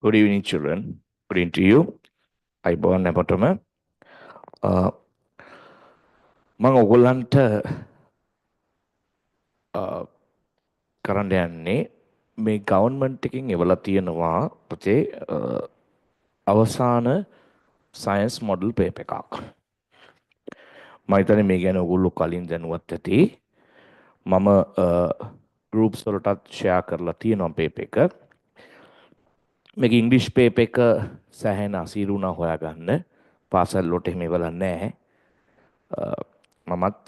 Good evening, children. Good evening to you. අයිබෝන් හැමෝටම. මම ඔයගොල්ලන්ට කරන්න යන්නේ මේ ගවර්න්මන්ට් එකකින් එවලා තියෙනවා පුතේ අවසාන සයන්ස් මොඩල් පේපර් එකක්. මම හිතන්නේ මේ ගැන ඔයගොල්ලෝ කලින් දැනුවත් ඇති. මම ගෲප්ස් වලටත් ෂෙයා කරලා තියෙනවා පේපර් එක. මේක ඉංග්‍රීසි පේපර් එක සෑහෙන අසීරු වුණා හොයාගන්න. පාසල් වලට එහෙම එවලා නැහැ. මමත්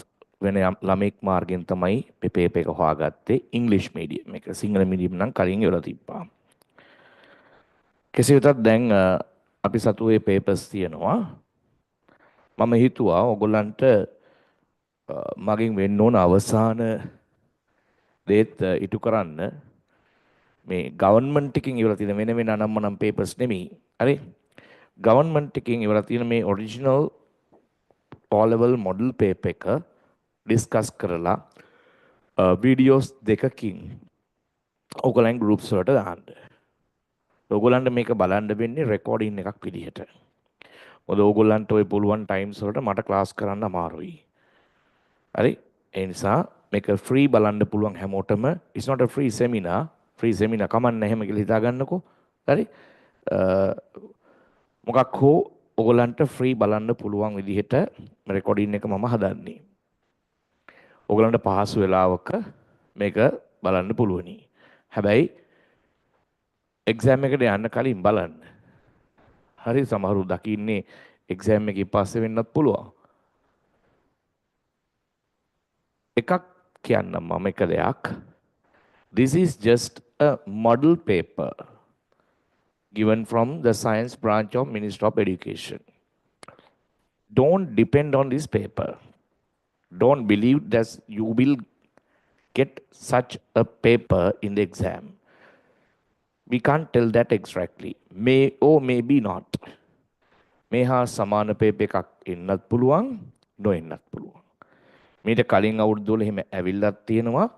වෙන ළමෙක් මාර්ගෙන් තමයි මේ පේපර් එක හොයාගත්තේ ඉංග්‍රීසි මීඩියම් එක. සිංහල මීඩියම් නම් කලින් එවලා තිබ්බා. කෙසේ වෙතත් දැන් අපි සතු මේ පේපර්ස් තියෙනවා. මම හිතුවා ඔයගොල්ලන්ට මගෙන් වෙන්න ඕන අවසාන දේත් ඉටු කරන්න මේ ගවර්න්මන්ට් එකකින් ඉවරලා තියෙන වෙන වෙන අනම්මනම් පේපර්ස් නෙමෙයි. හරි? ගවර්න්මන්ට් එකකින් ඉවරලා තියෙන මේ original O level model paper එක ඩිස්කස් කරලා වීඩියෝස් දෙකකින් ඔයගොල්ලන් groups වලට දාන්න. ඔයගොල්ලන්ට මේක බලන්න වෙන්නේ රෙකෝඩින් එකක් විදිහට. මොකද ඔයගොල්ලන්ට ඔය පුළුවන් ටයිම්ස් වලට මට ක්ලාස් කරන්න අමාරුයි. හරි? ඒ නිසා මේක ෆ්‍රී බලන්න පුළුවන් හැමෝටම. it's not a free seminar. free seminar කමන්න එහෙම කියලා හිතා ගන්නකෝ. හරි? මොකක් හෝ ඔයගොල්ලන්ට ෆ්‍රී බලන්න පුළුවන් විදිහට රෙකෝඩින් එක මම හදන්නේ. ඔයගොල්ලන්ට පහසු වෙලාවක මේක බලන්න පුළුවනි. හැබැයි එක්සෑම් එකට යන්න කලින් බලන්න. හරි සමහරු දකින්නේ එක්සෑම් එකකින් පස්සේ වෙන්නත් පුළුවන්. එකක් කියන්නම් මම එක දෙයක්. This is just a model paper given from the science branch of Ministry of Education. Don't depend on this paper. Don't believe that you will get such a paper in the exam. We can't tell that exactly. May or maybe not. මේ හා සමාන paper එකක් එන්නත් පුළුවන්, නොඑන්නත් පුළුවන්. මීට කලින් අවුරුදු වල එහෙම ඇවිල්ලත් තියෙනවා.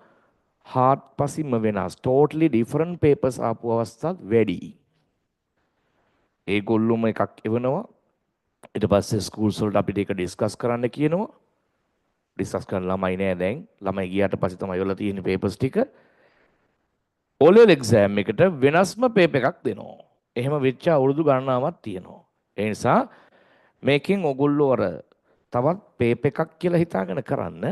හාට් පසින්ම වෙනස්. totally different papers ආපු අවස්ථාත් වැඩි. ඒගොල්ලොම එකක් එවනවා. ඊට පස්සේ ස්කූල්ස් වලට අපිට ඒක ඩිස්කස් කරන්න කියනවා. ඩිස්කස් කරන ළමයි නෑ දැන්. ළමයි ගියාට පස්සේ තමයි වල තියෙන papers ටික. O level exam එකට වෙනස්ම පේපර් එකක් දෙනවා. එහෙම වෙච්ච අවුරුදු ගණනාවක් තියෙනවා. ඒ නිසා මේකෙන් ඔයගොල්ලෝ අර තවත් පේපර් එකක් කියලා හිතාගෙන කරන්න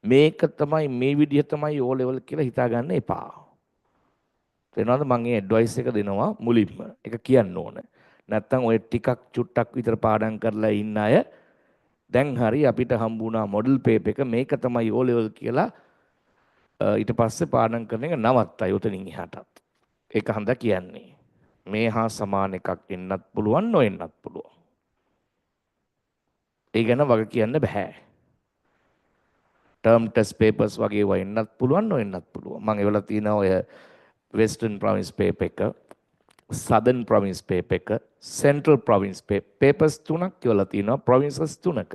මේක තමයි මේ විදිහ තමයි O level කියලා හිතාගන්න එපා. තේරෙනවද මම මේ ඇඩ්වයිස් එක දෙනවා මුලින්ම. ඒක කියන්න ඕන. නැත්තම් ඔය ටිකක් චුට්ටක් විතර පාඩම් කරලා ඉන්න අය දැන් හරි අපිට හම්බුණා මොඩල් පේපර් එක මේක තමයි O level කියලා ඊට පස්සේ පාඩම් කරන එක නවත්තයි උතනින් එහාටත්. ඒක හන්ද කියන්නේ. මේ හා සමාන එකක් එන්නත් පුළුවන් නොඑන්නත් පුළුවන්. ඒ ගැන වග කියන්න බෑ. term test papers වගේ ඒවා එන්නත් පුළුවන් නොඑන්නත් පුළුවන්. මම ඒවල තියෙන ඔය western province paper එක, southern province paper එක, central province papers තුනක් කියලා තියෙනවා provinces තුනක.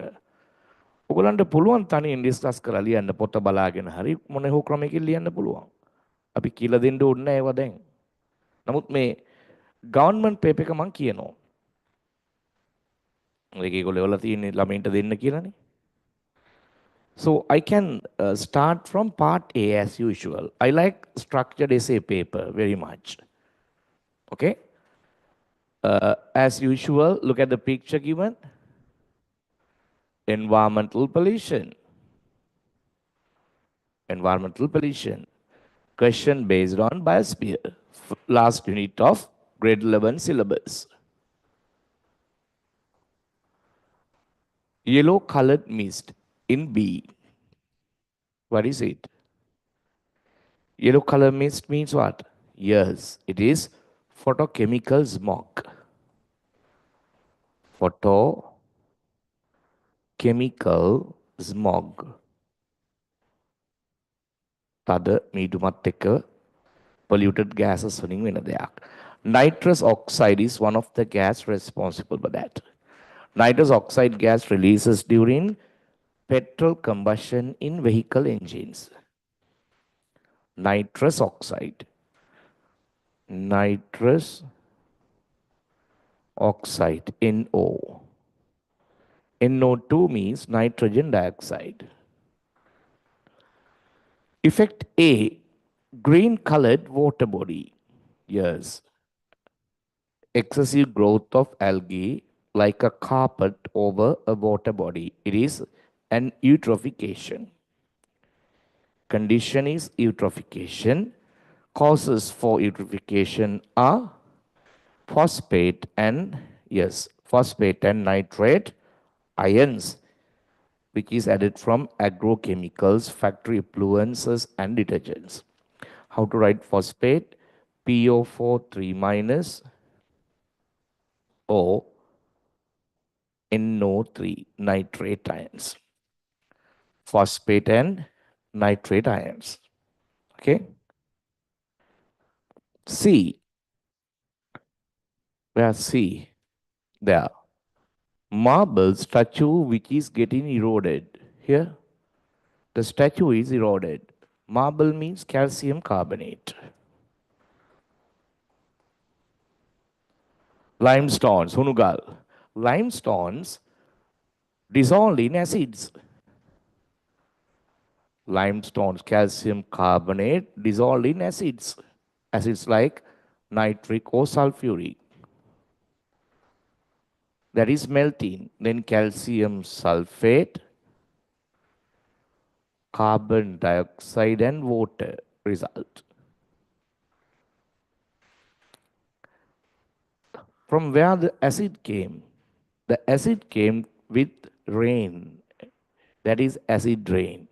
ඔයගලන්ට පුළුවන් තනියෙන් ඩිස්කස් කරලා ලියන්න පොත බලාගෙන හරි මොන හෝ ක්‍රමයකින් ලියන්න පුළුවන්. අපි කියලා දෙන්න ඕනේ නැහැ ඒවා දැන්. නමුත් මේ ගවර්න්මන්ට් පේපර් එක මම කියනවා. මේක ඒගොල්ලෝ එවලා තියෙන්නේ ළමයින්ට දෙන්න කියලානේ. So I can start from part A as usual. I like structured essay paper very much. Okay. As usual, look at the picture given. Environmental pollution. Environmental pollution. Question based on biosphere. Last unit of grade 11 syllabus. Yellow colored mist in B. What is it? Yellow color mist means what? Yes, it is photochemical smog. Photochemical smog. තද මීදුමත් එක්ක polluted gases වලින් වෙන දෙයක්. Nitrous oxide is one of the gas responsible for that. Nitrous oxide gas releases during petrol combustion in vehicle engines. Nitrous oxide. Nitrous oxide, NO. NO2 means nitrogen dioxide. Effect A, green colored water body. Yes, excessive growth of algae like a carpet over a water body. It is an eutrophication. Condition is eutrophication. Causes for eutrophication are phosphate and, yes, phosphate and nitrate ions, which is added from agrochemicals, factory effluences, and detergents. How to write phosphate? PO4 3 minus O NO3, nitrate ions. Phosphate and nitrate ions. Okay. C. Where C? There. Marble statue which is getting eroded. Here, the statue is eroded. Marble means calcium carbonate. Limestones, Hunugal. Limestones dissolved in acids. Limestones, calcium carbonate dissolved in acids. Acids like nitric or sulfuric. That is melting. Then calcium sulfate, carbon dioxide and water result. From where the acid came? The acid came with rain. That is acid rain.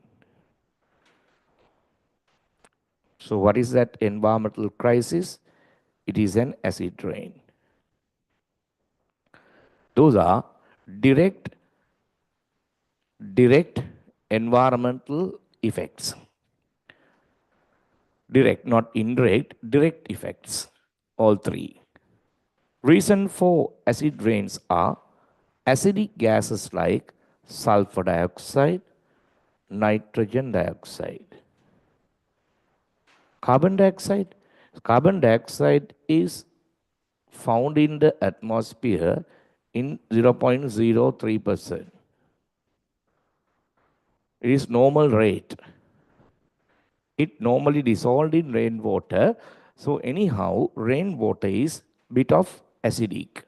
So what is that environmental crisis? It is an acid rain. Those are direct environmental effects. Direct, not indirect, direct effects. All three. Reason for acid rains are acidic gases like sulfur dioxide, nitrogen dioxide. Carbon dioxide? Carbon dioxide is found in the atmosphere in 0.03%. It is normal rate. It normally dissolved in rainwater. So anyhow, rainwater is bit of acidic.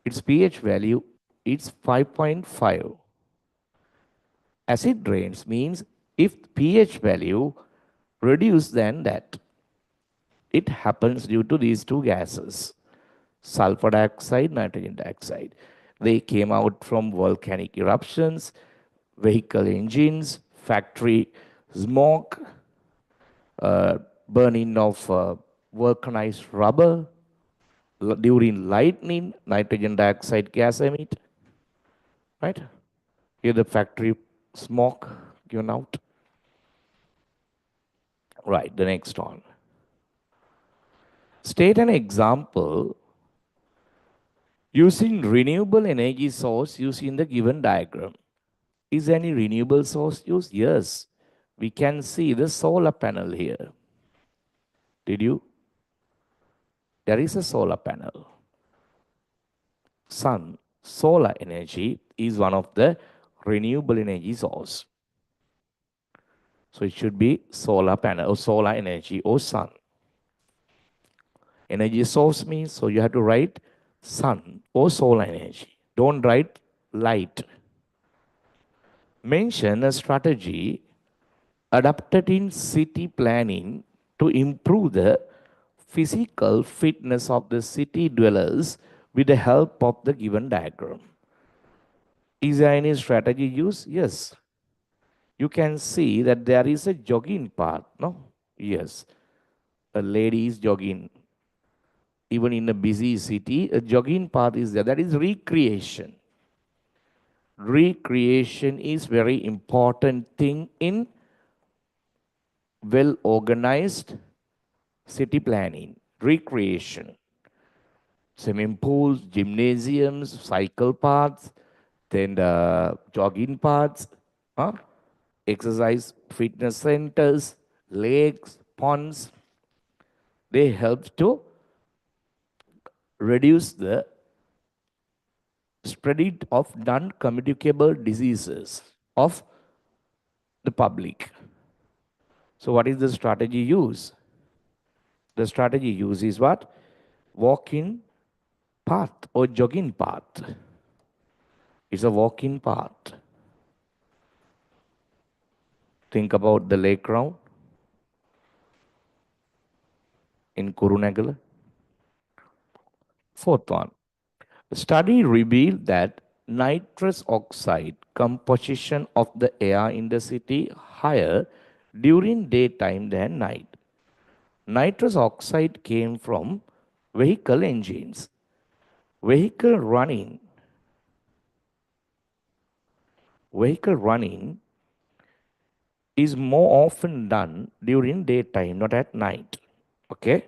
Its pH value is 5.5. Acid rains means if pH value reduce than that, it happens due to these two gases, sulfur dioxide, nitrogen dioxide. They came out from volcanic eruptions, vehicle engines, factory smoke, burning of vulcanized rubber, during lightning, nitrogen dioxide gas emit, right? Here the factory smoke given out. Right, the next one. State an example using renewable energy source used in the given diagram. Is any renewable source used? Yes. We can see the solar panel here. Did you? There is a solar panel. Sun, solar energy is one of the renewable energy source. So it should be solar panel or solar energy or sun. Energy source means, so you have to write sun or solar energy. Don't write light. Mention a strategy adapted in city planning to improve the physical fitness of the city dwellers with the help of the given diagram. Is there any strategy used? Yes. You can see that there is a jogging path, no? Yes. A lady is jogging. Even in a busy city, a jogging path is there. That is recreation. Recreation is very important thing in well-organized city planning. Recreation. Swimming pools, gymnasiums, cycle paths, then the jogging paths, exercise fitness centers, lakes, ponds. They help to reduce the spread of non-communicable diseases of the public. So what is the strategy used? The strategy used is what? Walking path or jogging path. It's a walking path. Think about the lake ground in Kurunegala. Fourth one. A study revealed that nitrous oxide composition of the air in the city higher during daytime than night. Nitrous oxide came from vehicle engines. Vehicle running is more often done during daytime, not at night. Okay?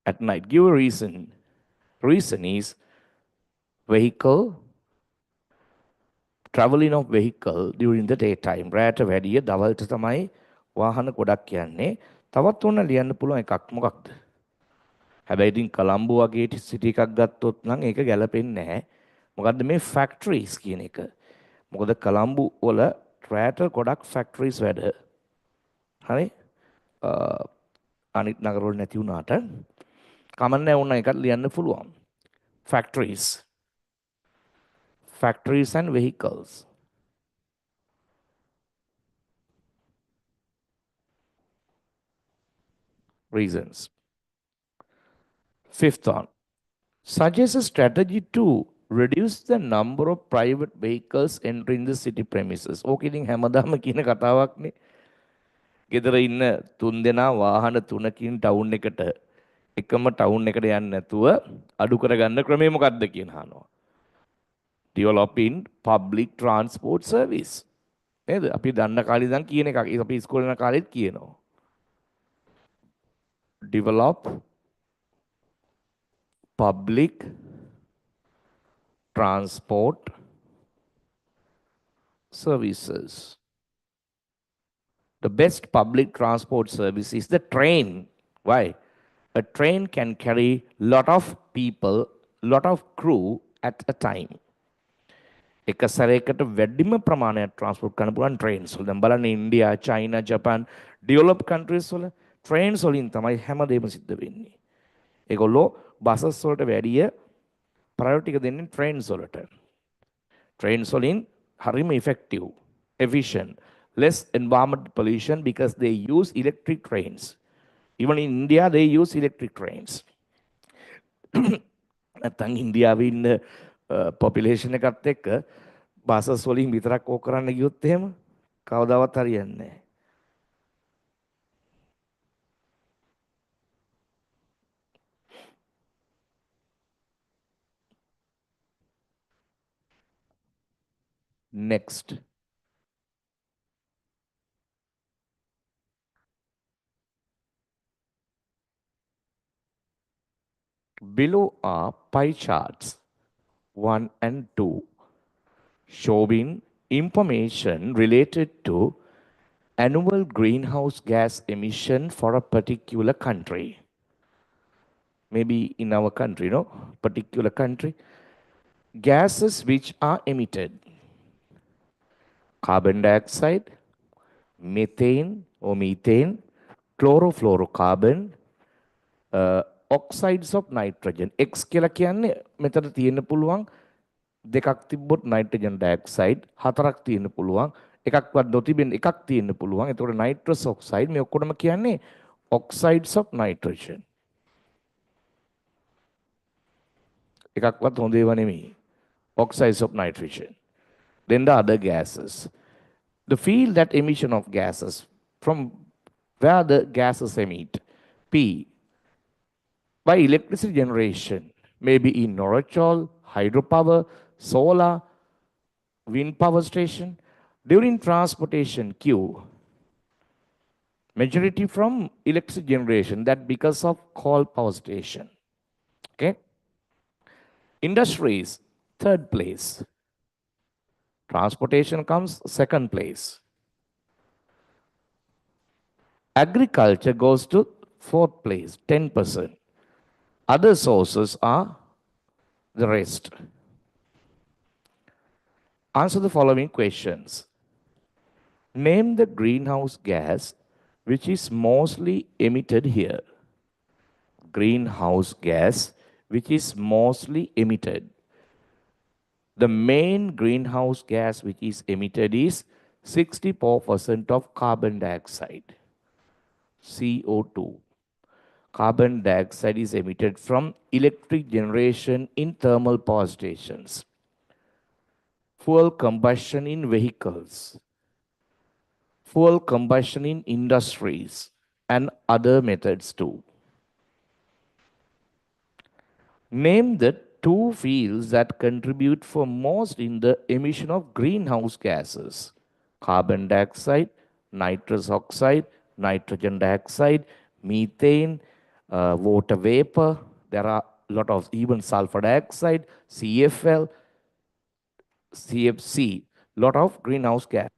At night. Give a reason. Reason is vehicle, traveling of vehicle during the daytime. රෑට වැඩිය දවල්ට තමයි වාහන ගොඩක් යන්නේ. තවත් ඕන ලියන්න පුළුවන් එකක් මොකක්ද? හැබැයි ඉතින් කොළඹ වගේ සිටි එකක් ගත්තොත් නම් ඒක ගැලපෙන්නේ නැහැ. මොකද්ද මේ ෆැක්ටරිස් කියන එක. මොකද කොළඹ වල රෑට ගොඩක් ෆැක්ටරිස් වැඩ. හරි? අනිත් නගරවල නැති වුණාට කමන්නේ වුණා එකක් ලියන්න පුළුවන්. Factories and vehicles. Reasons. Fifth one. Suggests a strategy to reduce the number of private vehicles entering the city premises. ඕක ඉතින් හැමදාම කියන කතාවක්නේ. ගෙදර ඉන්න තුන් දෙනා වාහන තුනකින් ටවුන් එකට එකම ටවුන් එකට යන්නේ නැතුව අඩු කරගන්න ක්‍රමය මොකක්ද කියන අහනවා. Developing public transport service. නේද? අපි දන්න කාලේ ඉඳන් කියන එකක්. අපි ඉස්කෝලේ යන කාලෙත් කියනවා. Develop public transport services. The best public transport service is the train. Why? A train can carry lot of people, lot of crew at a time. එක සැරයකට වැඩිම ප්‍රමාණයක් ට්‍රාන්ස්පෝර්ට් කරන්න පුළුවන් ට්‍රේන්ස් වල. දැන් බලන්න India, China, Japan develop countries වල trains වලින් තමයි හැමදේම සිද්ධ වෙන්නේ. ඒගොල්ලෝ බසස් වලට වැඩිය ප්‍රයොරිටි එක දෙන්නේ ට්‍රේන්ස් වලට. ට්‍රේන්ස් වලින් හරිම effective, efficient, less environmental pollution because they use electric trains. Even in India, they use electric trains. නැත්තම් ඉන්දියාවේ ඉන්න population එකත් එක්ක බසස් වලින් විතරක් ඕක කරන්න ගියොත් එහෙම කවදාවත් හරියන්නේ නැහැ. Next. Below are pie charts 1 and 2 showing information related to annual greenhouse gas emission for a particular country. Maybe in our country, no? Particular country. Gases which are emitted. Carbon dioxide, methane or methane, chlorofluorocarbon, oxides of nitrogen. X කියලා කියන්නේ මෙතන තියෙන්න පුළුවන් දෙකක් තිබ්බොත් nitrogen dioxide හතරක් තියෙන්න පුළුවන් එකක්වත් නොතිබෙන එකක් තියෙන්න පුළුවන්. එතකොට nitrous oxide මේ ඔක්කොම කියන්නේ oxides of nitrogen. එකක්වත් හොඳ ඒවා නෙමෙයි. Oxides of nitrogen. Then the other gases. The field that emission of gases from where the gases emit. P, by electricity generation, maybe in Norachol, hydropower, solar, wind power station. During transportation, Q, majority from electricity generation, that because of coal power station. Okay. Industries, third place. Transportation comes second place. Agriculture goes to fourth place, 10%. Other sources are the rest. Answer the following questions. Name the greenhouse gas which is mostly emitted here. Greenhouse gas which is mostly emitted. The main greenhouse gas which is emitted is 64% of carbon dioxide, CO2. Carbon dioxide is emitted from electric generation in thermal power stations, fuel combustion in vehicles, fuel combustion in industries, and other methods too. Name the two fields that contribute for most in the emission of greenhouse gases: carbon dioxide, nitrous oxide, nitrogen dioxide, methane, water vapor. There are a lot of even sulfur dioxide, CFL, CFC, lot of greenhouse gas.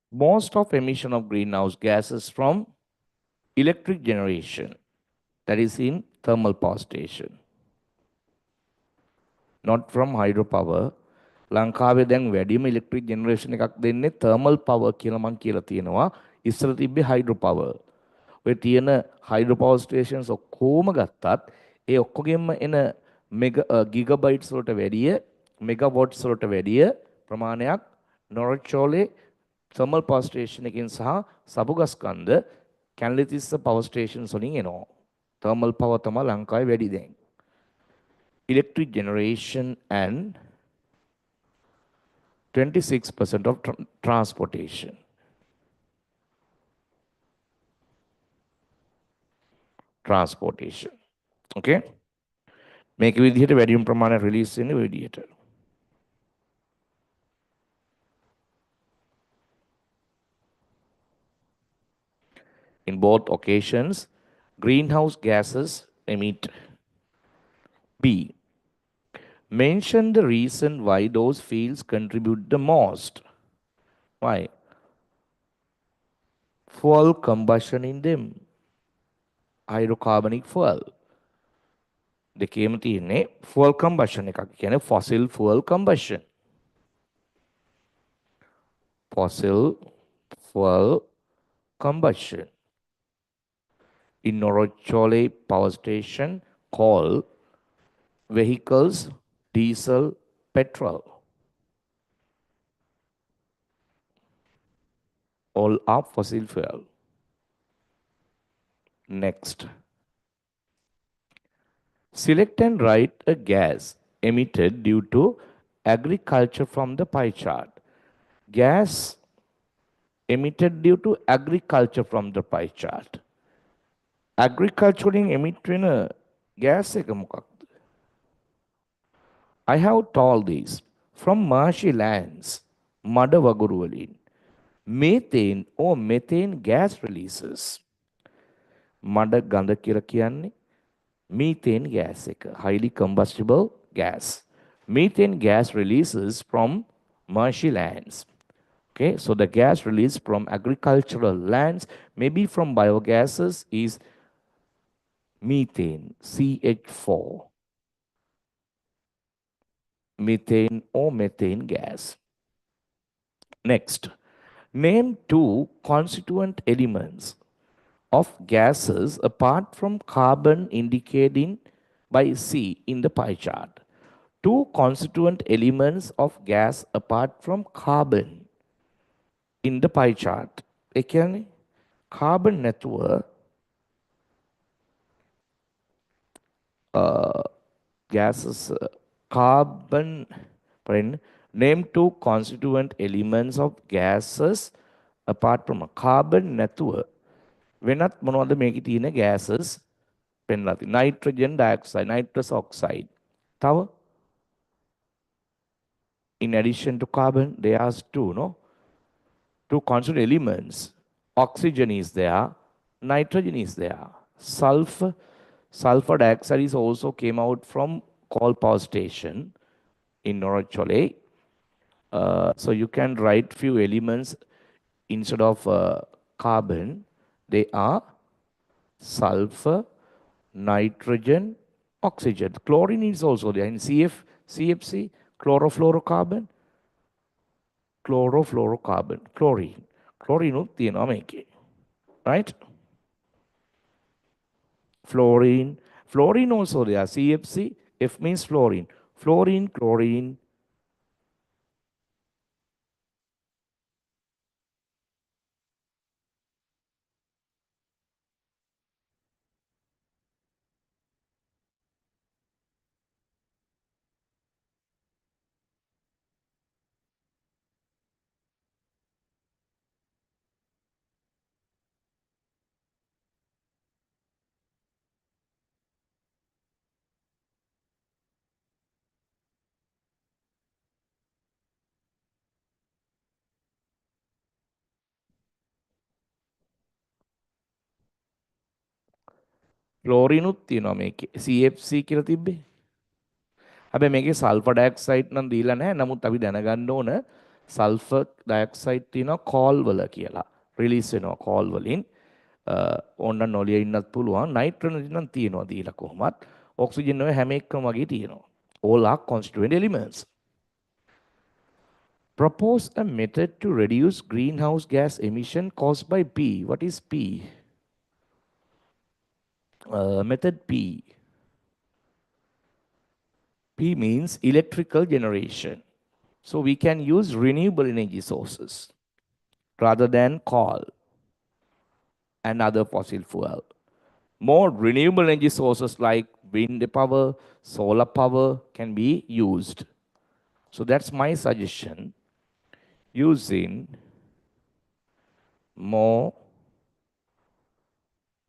Most of emission of greenhouse gases from electric generation, that is in thermal power station, not from hydropower. ලංකාවේ දැන් වැඩිම electric generation එකක් දෙන්නේ thermal power කියලා මම කියලා තියෙනවා. ඉස්සර තිබ්බේ hydro power. ඔය තියෙන hydro power stations ඔක්කොම ගත්තත් ඒ ඔක්කොගෙම එන ගිගබයිට්ස් වලට වැඩිය මෙගාවොට්ස් වලට වැඩිය ප්‍රමාණයක් නොරොච්චෝලේ thermal power station එකෙන් සහ සබුගස්කන්ද කැලණිතිස්ස power stations වලින් එනවා. thermal power තමයි ලංකාවේ වැඩි දැන්. Electric generation and 26% of transportation. Transportation. Okay? මේක විදිහට වැඩිම ප්‍රමාණය රිලීස් වෙන විදිහට. In both occasions, greenhouse gases emit. B. Mention the reason why those fields contribute the most. Why? Fuel combustion in them. Hydrocarbonic fuel. දෙකේම තියෙන්නේ fuel combustion එකක්. කියන්නේ fossil fuel combustion. Fossil fuel combustion. In Norocchole power station, coal, vehicles, diesel, petrol. All are fossil fuel. Next. Select and write a gas emitted due to agriculture from the pie chart. Gas emitted due to agriculture from the pie chart. Agriculture emit වෙන gas එක මොකක්ද? I have told this from marshy lands. මඩ වගුරු වලින්. Methane or methane gas releases. මඩ ගඳ කියලා කියන්නේ methane gas එක. Highly combustible gas. Methane gas releases from marshy lands. Okay, so the gas released from agricultural lands, maybe from biogases, is methane, CH4. Methane or methane gas. Next, name two constituent elements of gases apart from carbon indicated by C in the pie chart. Two constituent elements of gas apart from carbon in the pie chart. ඒ කියන්නේ carbon නැතුව gases carbon pardon, name two constituent elements of gases apart from carbon නැතුව වෙනත් මොනවද මේකේ තියෙන gases පෙන්ලා තියෙන්නේ nitrogen dioxide nitrous oxide තව in addition to carbon there are two no two constituent elements oxygen is there nitrogen is there sulfur dioxide is also came out from coal power station in Norachole. So you can write few elements instead of carbon. They are sulfur, nitrogen, oxygen. Chlorine is also there in CFC, chlorofluorocarbon, chlorofluorocarbon, chlorine. Chlorine තියෙනවා මේකේ. Right? Fluorine also there. CFC, F means fluorine. Fluorine, chlorine, chlorine උත් තියෙනවා මේකේ. CFC කියලා තිබ්බේ. හැබැයි මේකේ sulphur dioxide නම් දීලා නැහැ. නමුත් අපි දැනගන්න ඕන සල්ෆර් ඩයොක්සයිඩ් තියෙනවා කෝල් වල කියලා. රිලීස් වෙනවා කෝල් වලින්. ඕන්න නොලිය ඉන්නත් පුළුවන්. නයිට්‍රෝජන් නම් තියෙනවා දීලා කොහොමත්. ඔක්සිජන් ඔය හැම එකම වගේ තියෙනවා. All are constituent elements. Propose a method to reduce greenhouse gas emission caused by P. What is P? Method P. P means electrical generation. So we can use renewable energy sources rather than coal and other fossil fuel. More renewable energy sources like wind power, solar power can be used. So that's my suggestion. Using more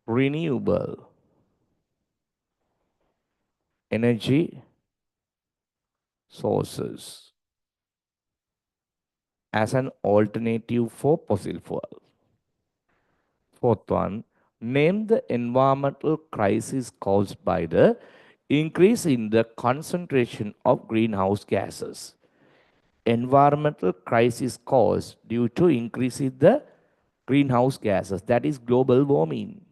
renewable energy sources as an alternative for fossil fuel. Fourth one, name the environmental crisis caused by the increase in the concentration of greenhouse gases. Environmental crisis caused due to increase in the greenhouse gases. That is global warming.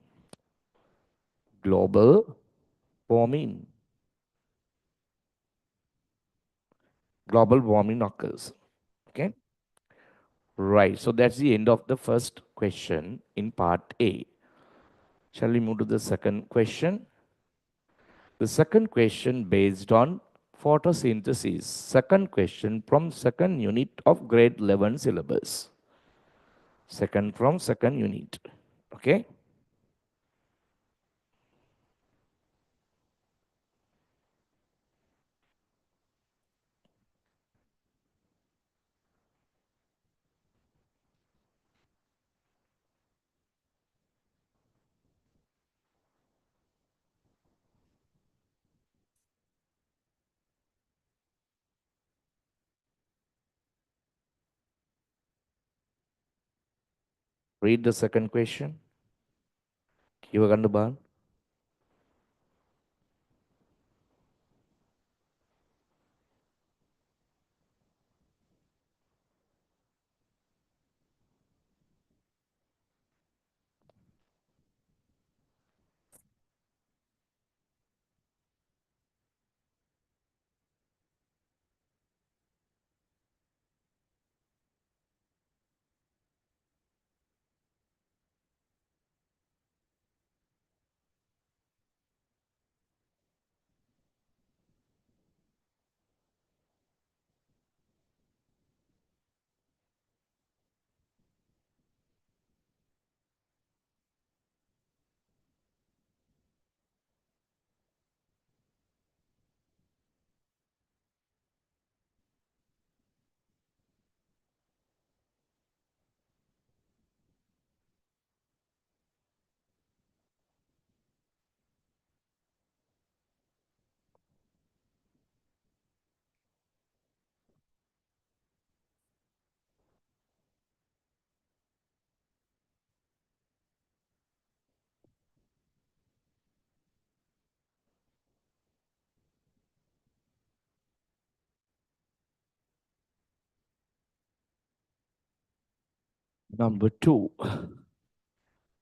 Global warming. Global warming occurs. Okay. Right. So that's the end of the first question in part A. Shall we move to the second question? The second question based on photosynthesis. Second question from second unit of grade 11 syllabus. Second from second unit. Okay. Read the second question. Kivagandaban. Number 2.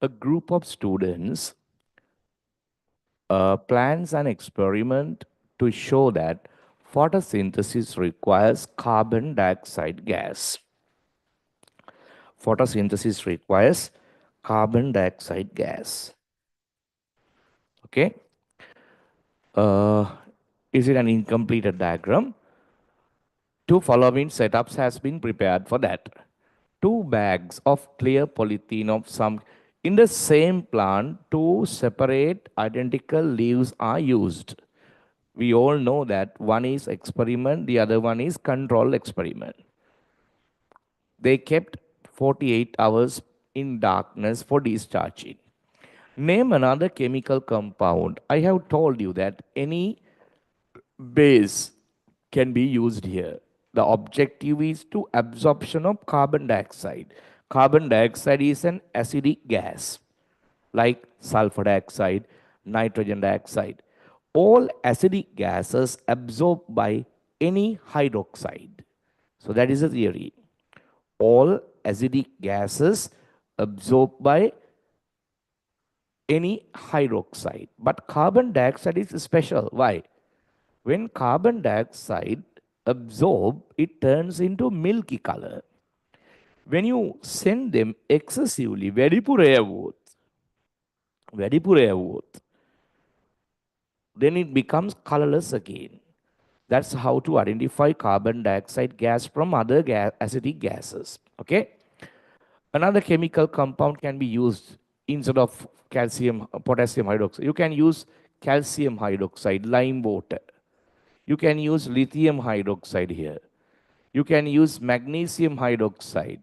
A group of students plans an experiment to show that photosynthesis requires carbon dioxide gas. Photosynthesis requires carbon dioxide gas. Okay. Uh, is it an incomplete diagram? Two following setups has been prepared for that. 2 bags of clear polythene of some in the same plant, 2 separate identical leaves are used. We all know that one is experiment, the other one is control experiment. They kept 48 hours in darkness for discharging. Name another chemical compound. I have told you that any base can be used here. The objective is to absorption of carbon dioxide. Carbon dioxide is an acidic gas like sulfur dioxide, nitrogen dioxide. All acidic gases absorbed by any hydroxide. So that is the theory. All acidic gases absorbed by any hydroxide. But carbon dioxide is special. Why? When carbon dioxide absorbed, it turns into milky color. When you send them excessively, very poor then it becomes colorless again. That's how to identify carbon dioxide gas from other acidic gases. Okay. Another chemical compound can be used instead of potassium hydroxide. You can use calcium hydroxide, lime water. You can use lithium hydroxide here. You can use magnesium hydroxide.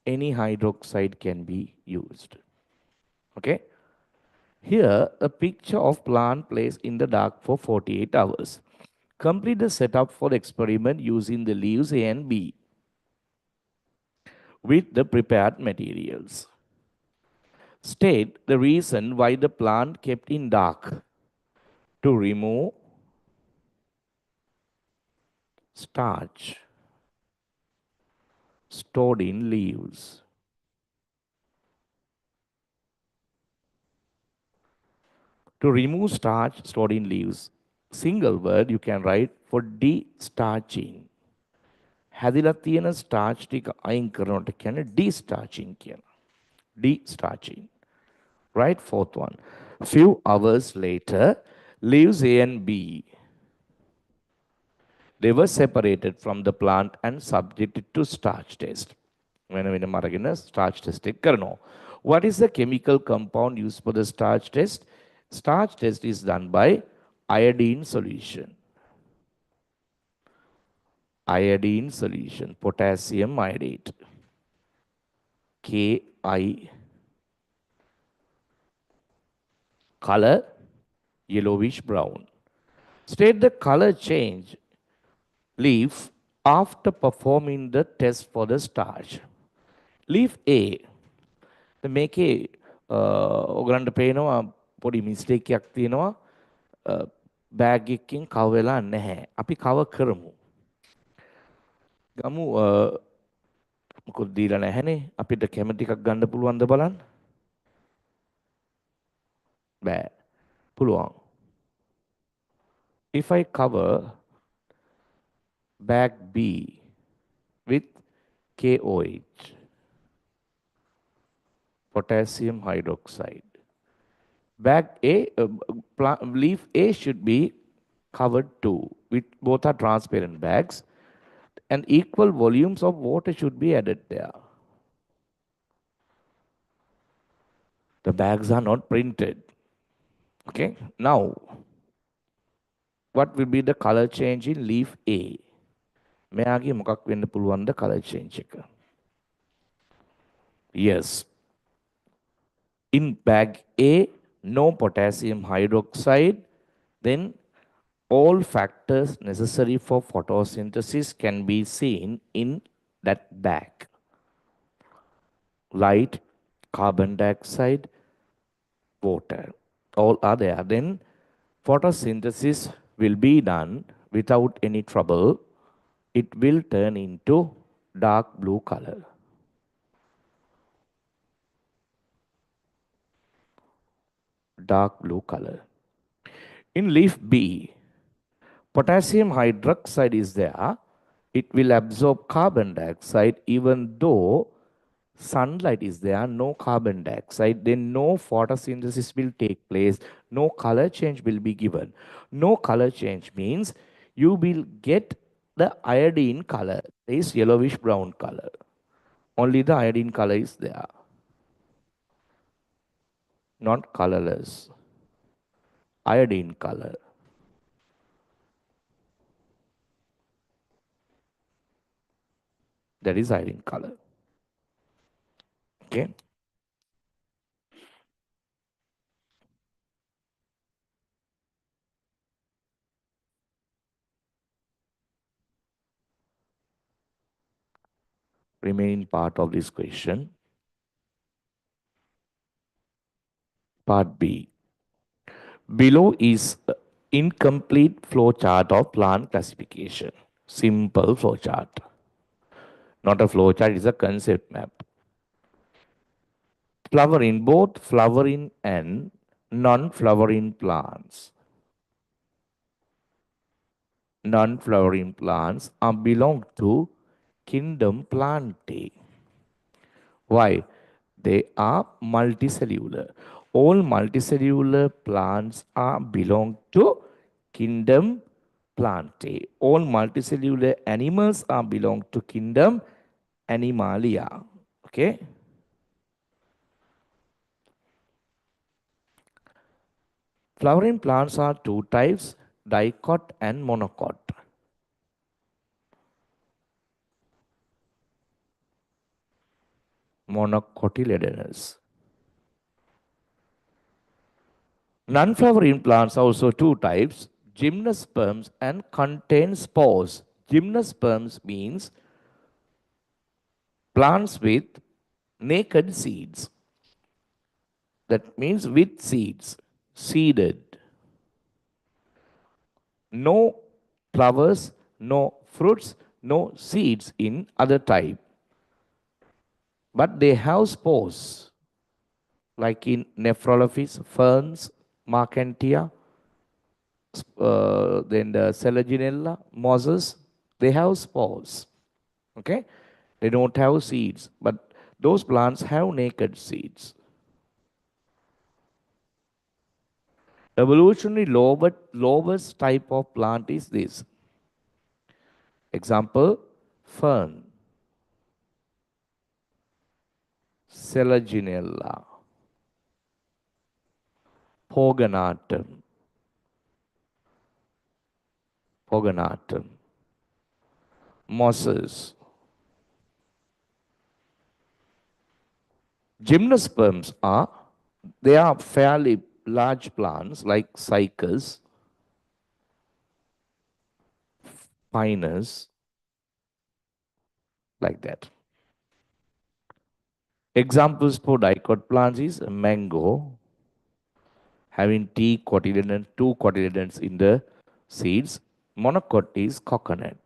Any hydroxide can be used. Okay. Here, a picture of plant placed in the dark for 48 hours. Complete the setup for the experiment using the leaves A and B with the prepared materials. State the reason why the plant kept in dark. To remove starch stored in leaves. To remove starch stored in leaves. Single word you can write for de-starching. හැදිලා තියෙන starch ටික අයින් කරනවට කියන්නේ de-starching කියන. De-starching. Right, fourth one. Few hours later, leaves A and B, they were separated from the plant and subjected to starch test. වෙන වෙනම අරගෙන starch test එක කරනවා. What is the chemical compound used for the starch test? Starch test is done by iodine solution. Iodine solution, potassium iodate. Ki, color yellowish brown. State the color change leaf after performing the test for the starch. Leaf A, මේකේ ඔයගලන්ට පේනවා පොඩි mistake එකක් තියෙනවා. Bag එකකින් කව වෙලා නැහැ. අපි කව කරමු. ගමු මොකද දීලා නැහැනේ. අපිට කැමති එකක් ගන්න පුළුවන්ද බලන්න. බෑ. පුළුවන්. If I cover bag B with KOH, potassium hydroxide. Bag A, leaf A should be covered too, with both are transparent bags, and equal volumes of water should be added there. The bags are not printed. Okay, now what will be the color change in leaf A? මෙයාගේ මොකක් වෙන්න පුළුවන්ද color change එක? Yes. In bag A, no potassium hydroxide, then all factors necessary for photosynthesis can be seen in that bag. Light, carbon dioxide, water, all are there. Then photosynthesis will be done without any trouble. It will turn into dark blue color. Dark blue color. In leaf B, potassium hydroxide is there. It will absorb carbon dioxide even though sunlight is there, no carbon dioxide, then no photosynthesis will take place, no color change will be given. No color change means you will get the iodine color, is yellowish brown color. Only the iodine color is there, not colorless. Iodine color. That is iodine color. Okay. Remaining part of this question. Part B. Below is incomplete flow chart of plant classification. Simple flow chart. Not a flow chart, it's a concept map. Flowering, both flowering and non-flowering plants. Non-flowering plants are belong to kingdom Plantae. Why? They are multicellular. All multicellular plants are belong to kingdom Plantae. All multicellular animals are belong to kingdom Animalia. Okay? Flowering plants are two types, dicot and monocot. Monocotyledonous. Non-flowering plants are also two types, gymnosperms and contain spores. Gymnosperms means plants with naked seeds. That means with seeds, seeded. No flowers, no fruits, no seeds in other type. But they have spores, like in Nephrolophis, ferns, Marcantia, then the Selaginella, mosses, they have spores. Okay? They don't have seeds, but those plants have naked seeds. Evolutionary lowest type of plant is this. Example, fern, Selaginella, Pogonatum, mosses. Gymnosperms they are fairly large plants like cycas, pinus, like that. Examples for dicot plants is mango, having two cotyledons in the seeds. Monocot is coconut.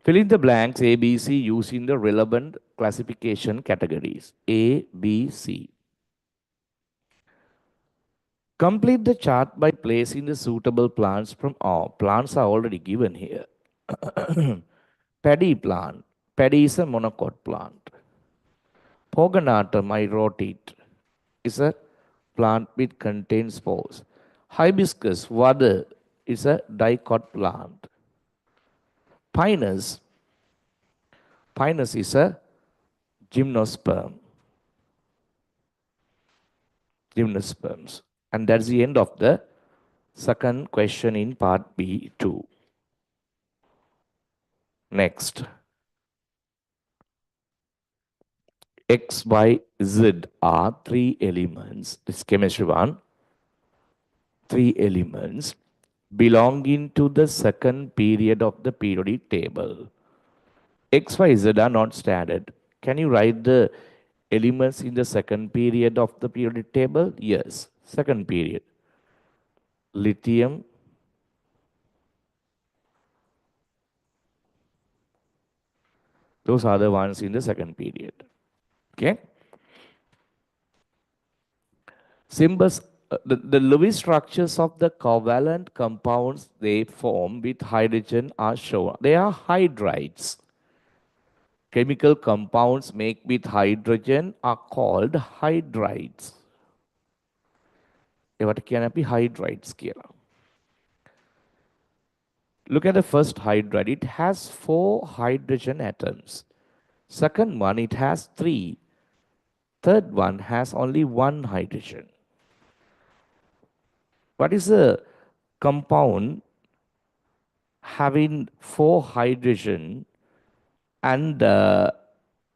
Fill in the blanks A, B, C using the relevant classification categories. A, B, C. Complete the chart by placing the suitable plants from all. Plants are already given here. Paddy plant. Paddy is a monocot plant. Pogonatum, I wrote it, is a plant which contains spores. Hibiscus, vada, is a dicot plant. Pinus is a gymnosperm. Gymnosperms. And that's the end of the second question in part B2. Next. X, Y, Z are three elements. This chemistry one. Three elements belonging to the second period of the periodic table. X, Y, Z are not standard. Can you write the elements in the second period of the periodic table? Yes, second period. Lithium, those are the ones in the second period. Okay? Symbols, the Lewis structures of the covalent compounds they form with hydrogen are shown. They are hydrides. Chemical compounds made with hydrogen are called hydrides. ඒවට කියන අපි hydrides කියලා. Look at the first hydride. It has 4 hydrogen atoms. Second one, it has 3. Third one has only 1 hydrogen. What is a compound having 4 hydrogen and the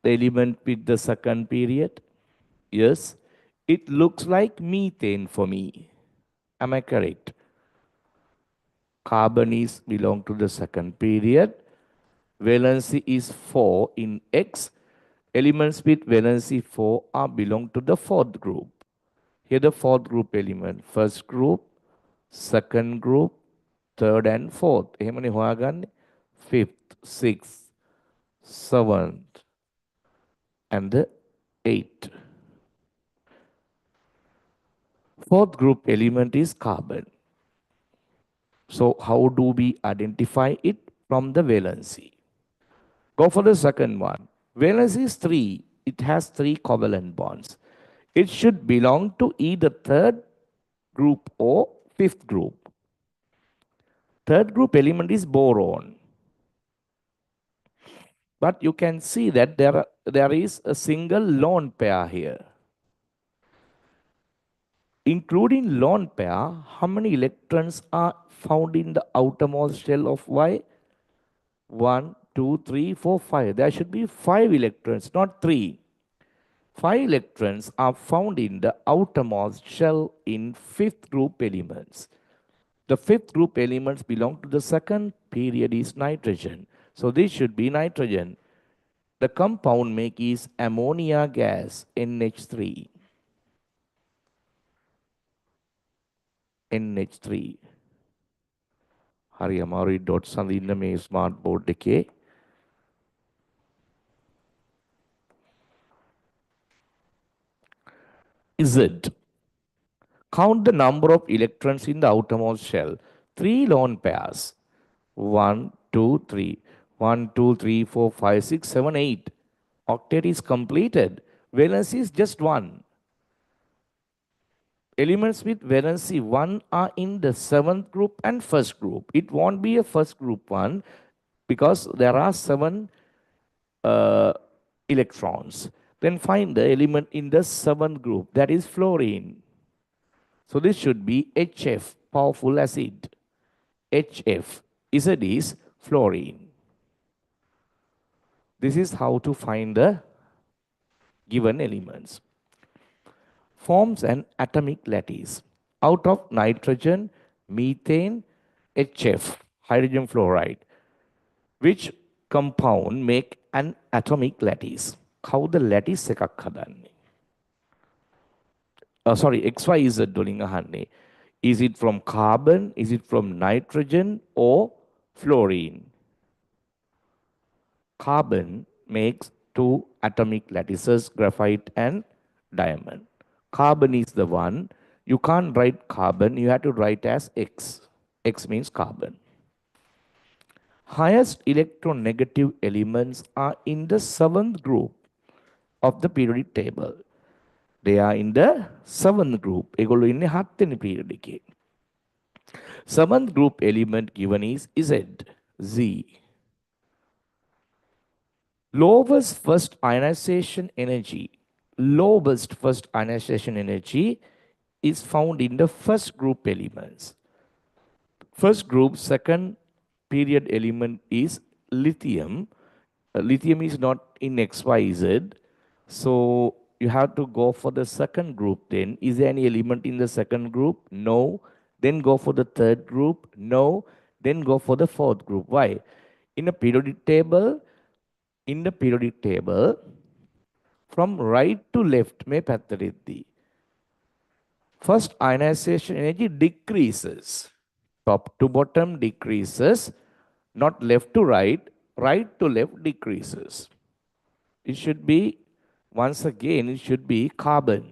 element with the second period? Yes, it looks like methane for me. Am I correct? Carbon is belong to the second period. Valency is 4 in X. Elements with valency 4 are belong to the fourth group. Here the fourth group element. First group, second group, third and fourth. එහෙමනේ හොයාගන්නේ. Fifth, sixth, seventh, and the eighth. Fourth group element is carbon. So how do we identify it? From the valency. Go for the second one. Valency is 3. It has 3 covalent bonds. It should belong to either third group or fifth group. Third group element is boron. But you can see that there is a single lone pair here. Including lone pair, how many electrons are found in the outermost shell of Y? 1, 2, 3, 4, 5. There should be 5 electrons, not 3. 5 electrons are found in the outermost shell in fifth group elements. The fifth group elements belong to the second period is nitrogen. So this should be nitrogen. The compound make is ammonia gas, NH3. NH3. හරි අමාරුයි dots අඳින්න මේ smart board එකේ. Z. Count the number of electrons in the outermost shell. 3 lone pairs. 1, 2, 3. 1, 2, 3, 4, 5, 6, 7, 8. Octet is completed. Valency is just 1. Elements with valency 1 are in the 7th group and first group. It won't be a first group one because there are 7 electrons. Then find the element in the 7th group, that is fluorine. So this should be HF, powerful acid. HF, Z is fluorine. This is how to find the given elements. Forms an atomic lattice. Out of nitrogen, methane, HF, hydrogen fluoride. Which compound make an atomic lattice. කවුද lattice එකක් හදන්නේ? Sorry, XYZ වලින් අහන්නේ. Is it from carbon? Is it from nitrogen or fluorine? Carbon makes two atomic lattices, graphite and diamond. Carbon is the one. You can't write carbon, you have to write as X. X means carbon. Highest electronegative elements are in the seventh group of the periodic table. They are in the seventh group. ඒගොල්ලෝ ඉන්නේ 7 වෙනි period එකේ. Seventh group element given is Z. Z. Lowest first ionization energy. Lowest first ionization energy is found in the first group elements. First group, second period element is lithium. Lithium is not in XYZ. So you have to go for the second group then. Is there any element in the second group? No. Then go for the third group? No. Then go for the fourth group. Why? In the periodic table, from right to left, may පැත්තටෙද්දී first ionization energy decreases. Top to bottom decreases, not left to right, right to left decreases. It should be, once again, it should be carbon.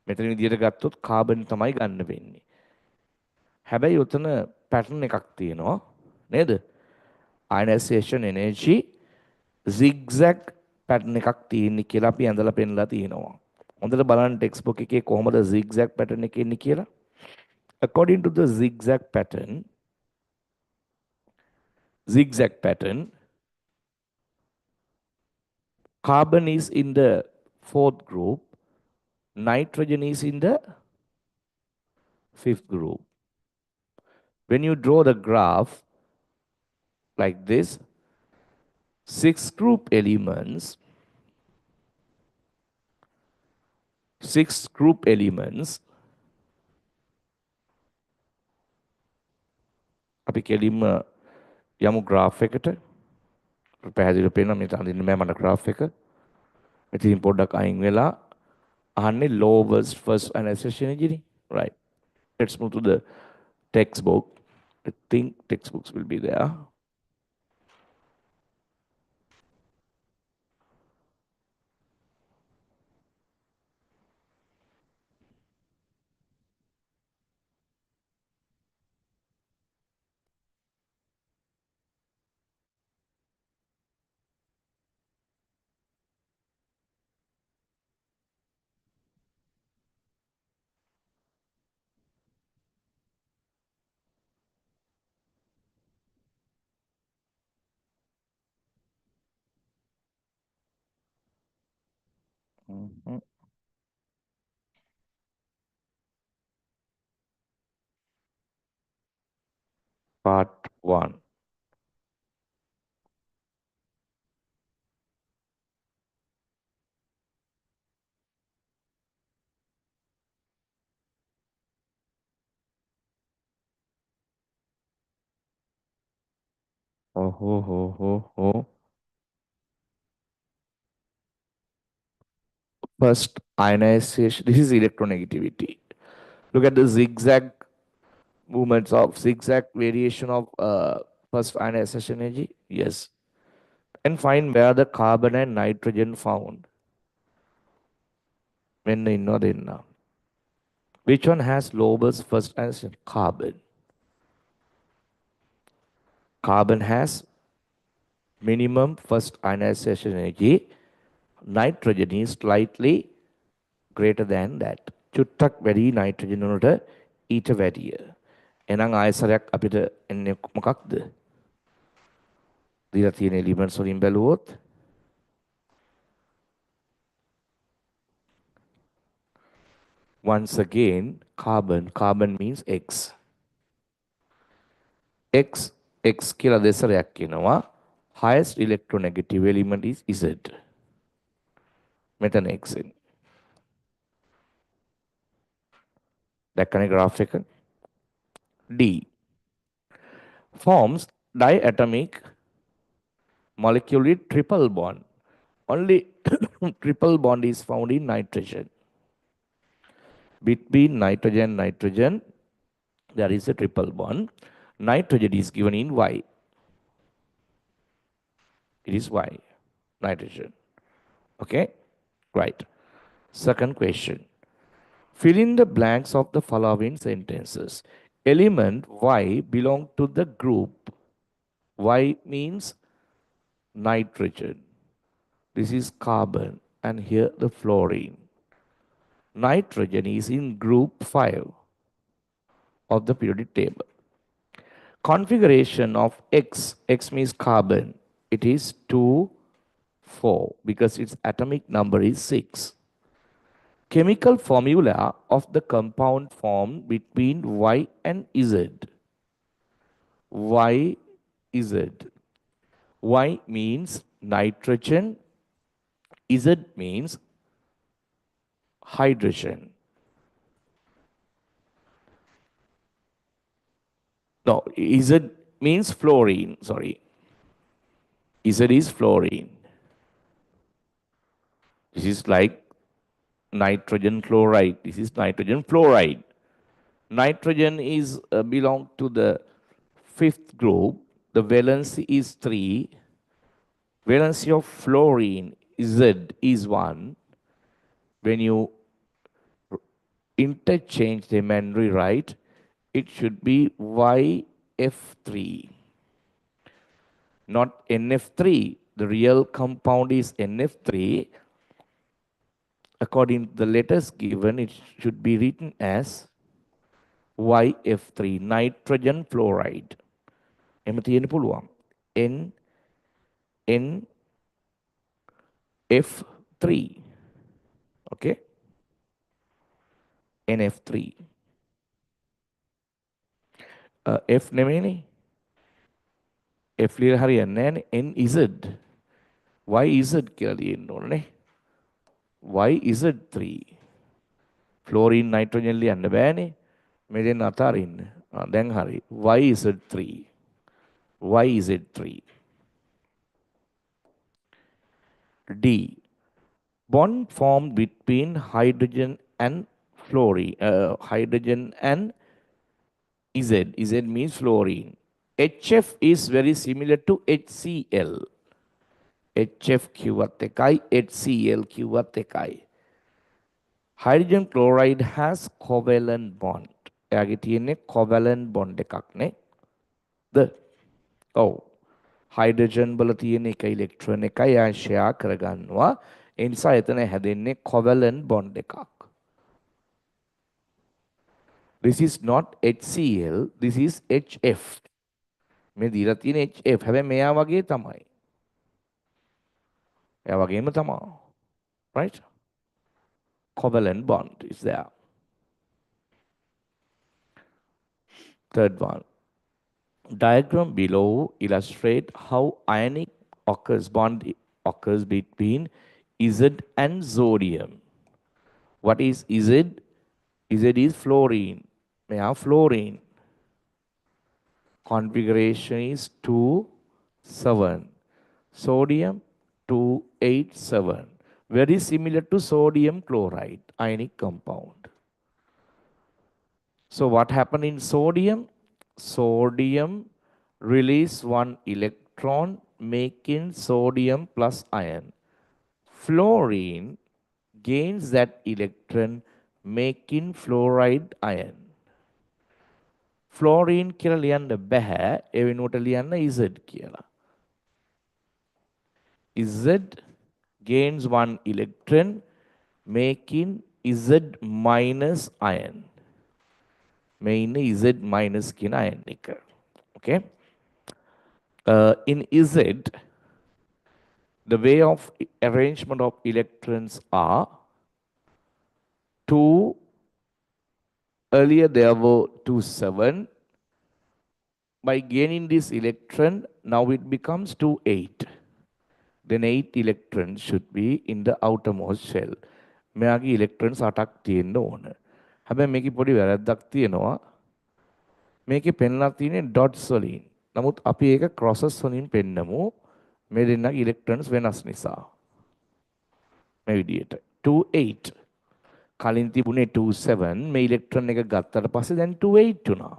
මෙතන විදියට ගත්තොත් carbon තමයි ගන්න වෙන්නේ. හැබැයි උතන pattern එකක් තියෙනවා නේද? Ionization energy zigzag pattern එකක් තියෙන්නේ කියලා අපි ඇඳලා පෙන්නලා තියෙනවා. හොඳට බලන්න text book එකේ කොහොමද zigzag pattern එක එන්නේ කියලා. According to the zigzag pattern, carbon is in the fourth group, nitrogen is in the fifth group. When you draw the graph like this, six group elements, අපි කෙලින්ම යමු graph එකට. පැහැදිලිව පේනවා මේ අඳින්න බෑ මට graph එක. ඉතින් පොඩ්ඩක් අයින් වෙලා අහන්නේ lowest first ionization energy. Right. Let's move to the textbook. I think textbooks will be there. Part 1. First ionization, this is electronegativity. Look at the zigzag movements of zigzag variation of first ionization energy. Yes. And find where the carbon and nitrogen found. When they know they know. Which one has lowest first ionization? Carbon. Carbon has minimum first ionization energy. Nitrogen is slightly greater than that. චුට්ටක් වැඩි nitrogen වලට ඊට වැඩිය. එහෙනම් ආයසරයක් අපිට එන්නේ මොකක්ද? දීලා තියෙන elements වලින් බැලුවොත් once again carbon means X. X කියලා දෙසරයක් කියනවා. Highest electronegative element is Z. මෙතන X එන්නේ. දැක්කනේ graph එක. D forms diatomic molecule with triple bond. Only triple bond is found in nitrogen. Between nitrogen and nitrogen, there is a triple bond. Nitrogen is given in Y. It is Y, nitrogen. Okay, right. Second question. Fill in the blanks of the following sentences. Element Y belong to the group. Y means nitrogen. This is carbon and here the fluorine. Nitrogen is in group 5 of the periodic table. Configuration of X, X means carbon. It is 2, 4 because its atomic number is 6. Chemical formula of the compound formed between Y and Z. Y, Z. Y means nitrogen, Z means hydrogen. No, Z means fluorine, sorry. Z is fluorine. This is like nitrogen chloride. This is nitrogen fluoride. Nitrogen is belong to the 5th group. The valency is 3. Valency of fluorine Z is 1. When you interchange them and rewrite, it should be YF3, not NF3. The real compound is NF3. According to the letters given, it should be written as YF3, nitrogen fluoride. එම තියෙන්න පුළුවන්. NF3. Okay? NF3. F නෙමෙයිනේ. F ලියලා හරියන්නේ නැහැනේ. NZ. YZ කියලා ලියන්න ඕනේ. YZ3. ෆ්ලෝරින් නයිට්‍රෝජන් ලියන්න බෑනේ. මේ දෙන්න අතාරින්න. දැන් හරි. YZ3. YZ3. D. Bond formed between hydrogen and fluorine. Hydrogen and Z. Z means fluorine. HF is very similar to HCl. HF කිව්වත් එකයි, HCl කිව්වත් එකයි. Hydrogen chloride has covalent bond. එයාගේ තියෙන්නේ covalent bond එකක් නේ. ඔව්. හයිඩ්‍රජන් වල තියෙන එක ඉලෙක්ට්‍රෝන එකයි එයා ෂෙයා කරගන්නවා. ඒ නිසා එතන හැදෙන්නේ covalent bond එකක්. This is not HCl, this is HF. මේ දීලා තියෙන HF. හැබැයි මෙයා වගේ තමයි. එයා වගේම තමයි. Right? Covalent bond is there. Third one. Diagram below illustrate how ionic bond occurs between Z and sodium. What is Z? Z is fluorine. May have fluorine. Configuration is 2,7. Sodium 2,8,7. Very similar to sodium chloride, ionic compound. So what happened in sodium? Sodium release 1 electron, making sodium plus ion. Fluorine gains that electron, making fluoride ion. Fluorine කියලා ලියන්න බෑ. ඒ වෙනුවට ලියන්න Z කියලා. Z gains 1 electron, making Z minus ion. Main Z minus කියන ion එක. Okay? In Z, the way of arrangement of electrons are 2, earlier there were 2, 7. By gaining this electron, now it becomes 2, 8. Then 8 electrons should be in the outermost shell. මෙයාගේ electrons 8ක් තියෙන්න ඕන. හැබැයි මේකේ පොඩි වැරද්දක් තියෙනවා. මේකේ පෙන්ලා තියෙන්නේ dots වලින්. නමුත් අපි ඒක crosses වලින් පෙන්නමු. මේ දෙන්නගේ ඉලෙක්ට්‍රෝන්ස් වෙනස් නිසා. මේ විදිහට 28 කලින් තිබුණේ 27 මේ ඉලෙක්ට්‍රෝන එක ගත්තට පස්සේ දැන් 28 වුණා.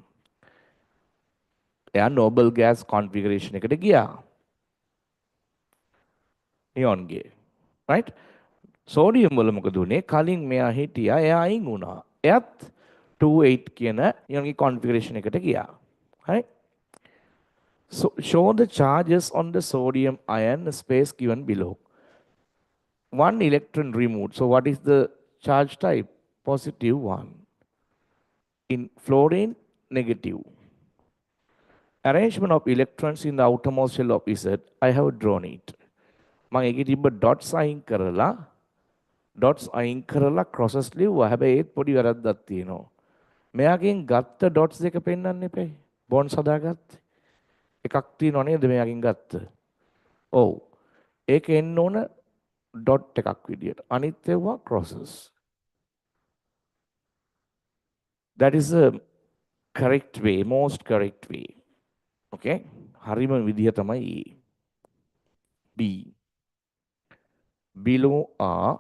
එයා noble gas configuration එකට ගියා. නියොන්ගේ. right? සෝඩියම් වල මොකද උනේ? කලින් මෙයා හිටියා එයා අයින් වුණා. එයත් 28 කියන නියොන්ගේ configuration එකට ගියා. right? So show the charges on the sodium ion space given below. One electron removed. So what is the charge type? Positive one. In fluorine, negative. Arrangement of electrons in the outermost shell of Z, I have drawn it. මම ඒකේ තිබ්බ dots අයින් කරලා crosses ලිව්වා. හැබැයි ඒත් පොඩි වැරද්දක් තියෙනවා. මෙයාගෙන් ගත්ත dots දෙක පෙන්වන්න එපේ. bonds හදාගත්තේ. එකක් තියෙනව නේද මෙයාගෙන් ගත්ත. ඔව්. ඒක එන්න ඕන dot එකක් විදියට. අනිත් ඒවා crosses. That is the correct way, most correct way. Okay? හරිම විදිය තමයි B. Below are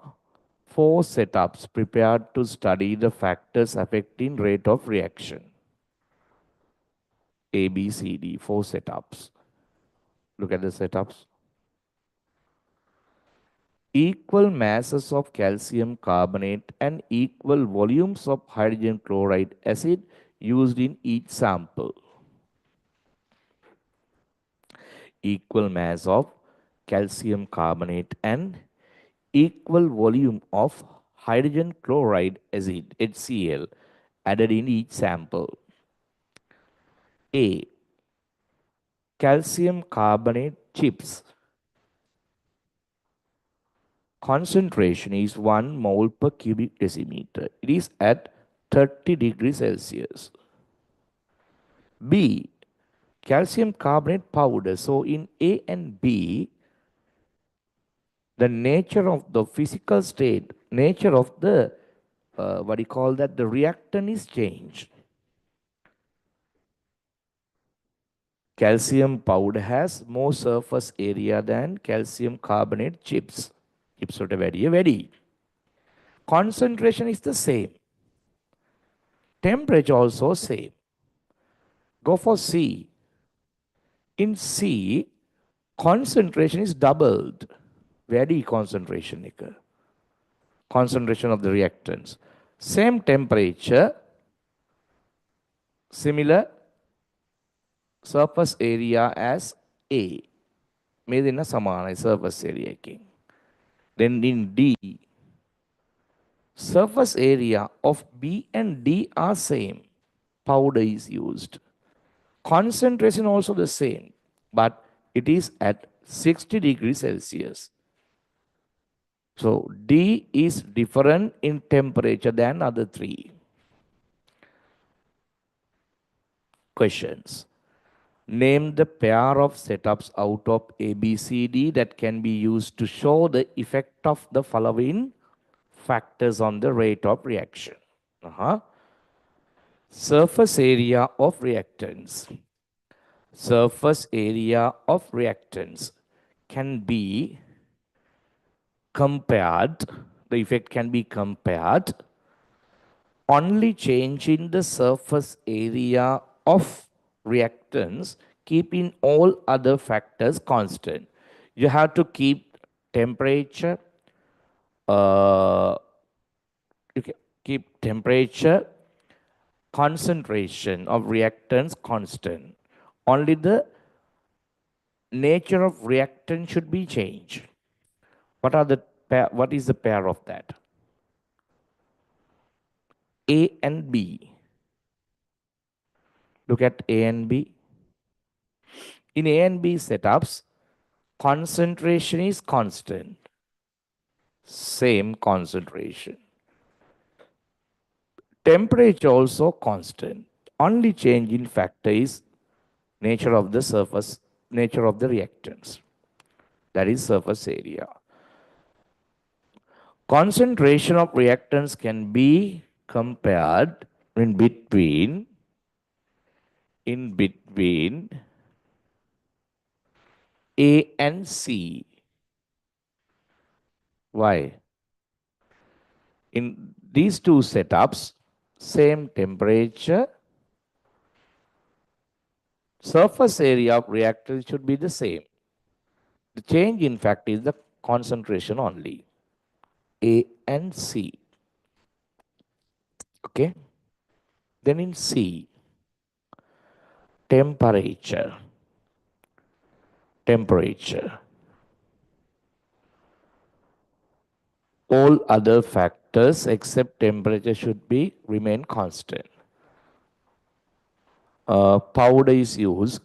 4 setups prepared to study the factors affecting rate of reaction. A, B, C, D, 4 setups. Look at the setups. Equal masses of calcium carbonate and equal volumes of hydrogen chloride acid used in each sample. Equal mass of calcium carbonate and equal volume of hydrogen chloride acid, HCl, added in each sample. A. Calcium carbonate chips. Concentration is 1 mole per cubic decimeter. It is at 30 degrees Celsius. B. Calcium carbonate powder. So in A and B, the nature of the physical state, nature of the, what do you call that, the reactant is changed. Calcium powder has more surface area than calcium carbonate chips. Chips are very. Concentration is the same. Temperature also same. Go for C. In C, concentration is doubled. Very concentration. Concentration of the reactants. Same temperature, similar surface area as A. මේ දෙන්න සමානයි surface area එකකින්. Then in D, surface area of B and D are same. Powder is used. Concentration also the same, but it is at 60 degrees Celsius. So D is different in temperature than other three. Questions. Name the pair of setups out of A, B, C, D that can be used to show the effect of the following factors on the rate of reaction. Surface area of reactants. Surface area of reactants can be compared, the effect can be compared, only changing the surface area of reactants, keeping all other factors constant. You have to keep temperature, concentration of reactants constant. Only the nature of reactant should be changed. What is the pair of that? A and B. Look at A and B. In A and B setups, concentration is constant. Same concentration. Temperature also constant. Only change in factor is nature of the surface, nature of the reactants. That is surface area. Concentration of reactants can be compared in between A and C. Why? In these two setups, same temperature, surface area of reactor should be the same. The change, in fact, is the concentration only. A and C. Okay. Then in C, temperature. Temperature. All other factors except temperature should be remain constant. Powder is used,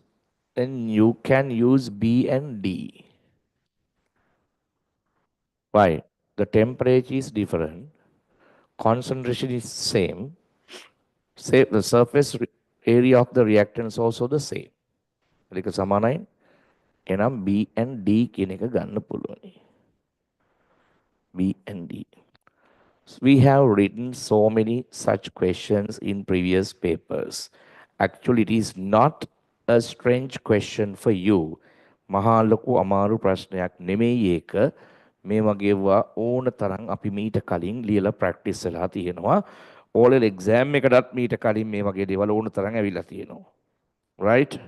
then you can use B and D. Why? The temperature is different, concentration is same, say the surface area of the reactant is also the same. ඒක සමානයි. එනම් B and D කියන එක ගන්න පුළුවනි. B and D. We have written so many such questions in previous papers. Actually, it is not a strange question for you. මහා ලොකු අමාරු ප්‍රශ්නයක් නෙමෙයි ඒක. මේ වගේවා ඕන තරම් අපි මීට කලින් ලියලා ප්‍රැක්ටිස් වෙලා තියෙනවා. ඕලෙල් එක්සෑම් එකටත් මීට කලින් මේ වගේ දේවල් ඕන තරම් ඇවිල්ලා තියෙනවා. Right?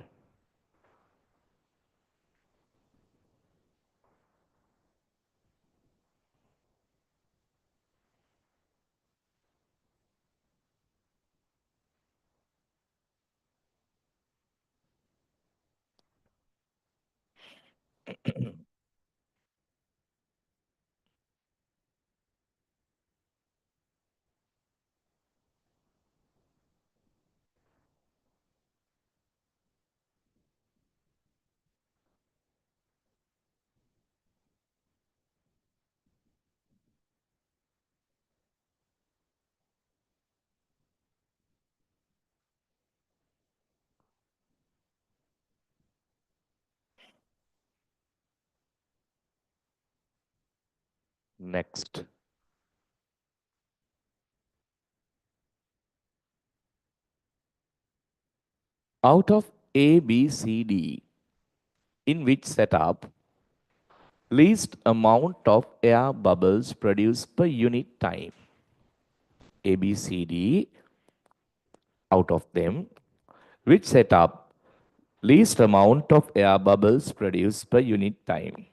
Next. Out of A, B, C, D, in which setup least amount of air bubbles produced per unit time? A, B, C, D, out of them, which setup least amount of air bubbles produced per unit time?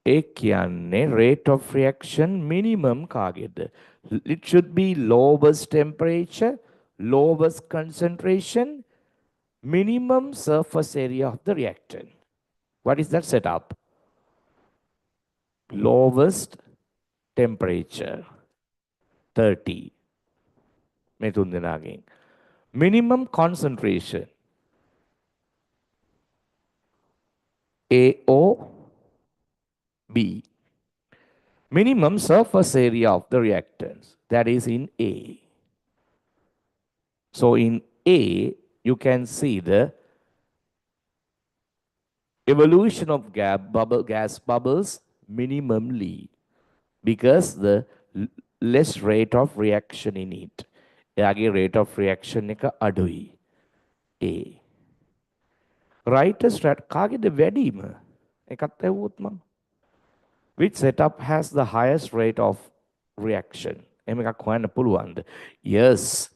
ඒ කියන්නේ rate of reaction minimum කාගෙද? It should be lowest temperature, lowest concentration, minimum surface area of the reactant. What is that setup? Lowest temperature 30. මේ තුන් දෙනාගෙන්. Minimum concentration AO B. Minimum surface area of the reactants, that is in A. So in A, you can see the evolution of gas bubbles minimally because the less rate of reaction in it. එයාගේ rate of reaction එක අඩුයි. A. Right strat කාගේද වැඩිම? එකත් ඇහුවොත් මම. Which setup has the highest rate of reaction? එහෙම එකක් හොයන්න පුළුවන්ද? Yes.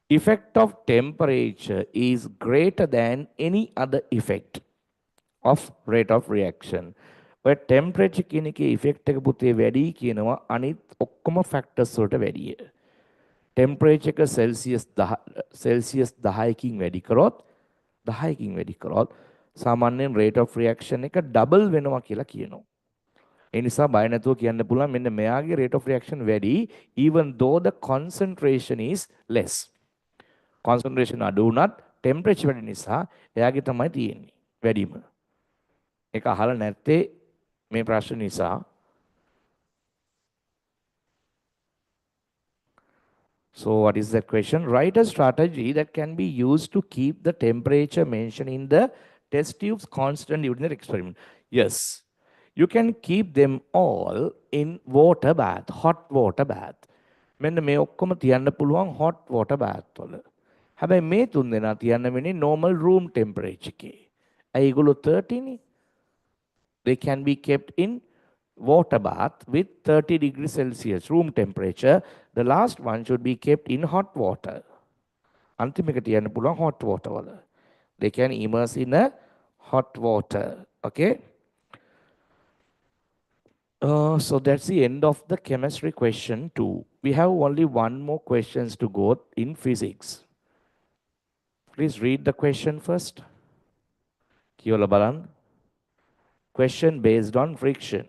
Effect of temperature is greater than any other effect of rate of reaction. ඔය temperature කියන එකේ effect එක පුතේ වැඩි කියනවා අනිත් ඔක්කොම factors වලට වැඩිය. temperature එක Celsius 10කින් වැඩි කරොත් සාමාන්‍යයෙන් rate of reaction එක double වෙනවා කියලා කියනවා. ඒ නිසා බය නැතුව කියන්න පුළුවන් මෙන්න මෙයාගේ rate of reaction වැඩි even though the concentration is less. concentration අඩු වුණත් temperature වැඩි නිසා එයාගේ තමයි තියෙන්නේ වැඩිම. ඒක අහලා නැත්තේ මේ ප්‍රශ්න නිසා. So what is that question? Write a strategy that can be used to keep the temperature mentioned in the test tubes constant during the experiment. Yes, you can keep them all in water bath, hot water bath. මෙන්න මේ ඔක්කොම තියන්න පුළුවන් hot water bath වල. හැබැයි මේ තුන් දෙනා තියන්න වෙන්නේ normal room temperature එකේ. ඒගොල්ලෝ 30 නේ. They can be kept in water bath with 30 degrees Celsius room temperature. The last one should be kept in hot water. අන්තිම එක තියන්න පුළුවන් hot water වල. They can immerse in a hot water. Okay. So that's the end of the chemistry question 2. We have only one more questions to go in physics. Please read the question first. කියවලා බලන්න. Question based on friction.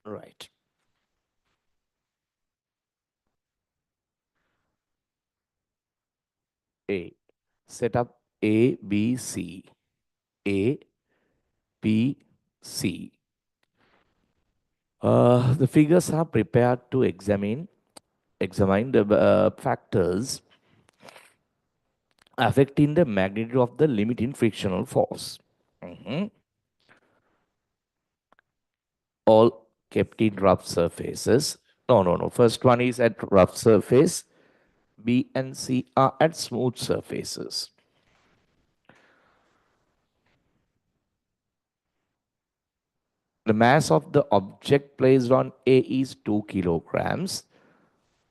Right. A. Set up A, B, C. A, B, C. The figures are prepared to examine the factors affecting the magnitude of the limit in frictional force. Mhm. all kept in rough surfaces. No. First one is at rough surface. B and C are at smooth surfaces. The mass of the object placed on A is 2 kilograms.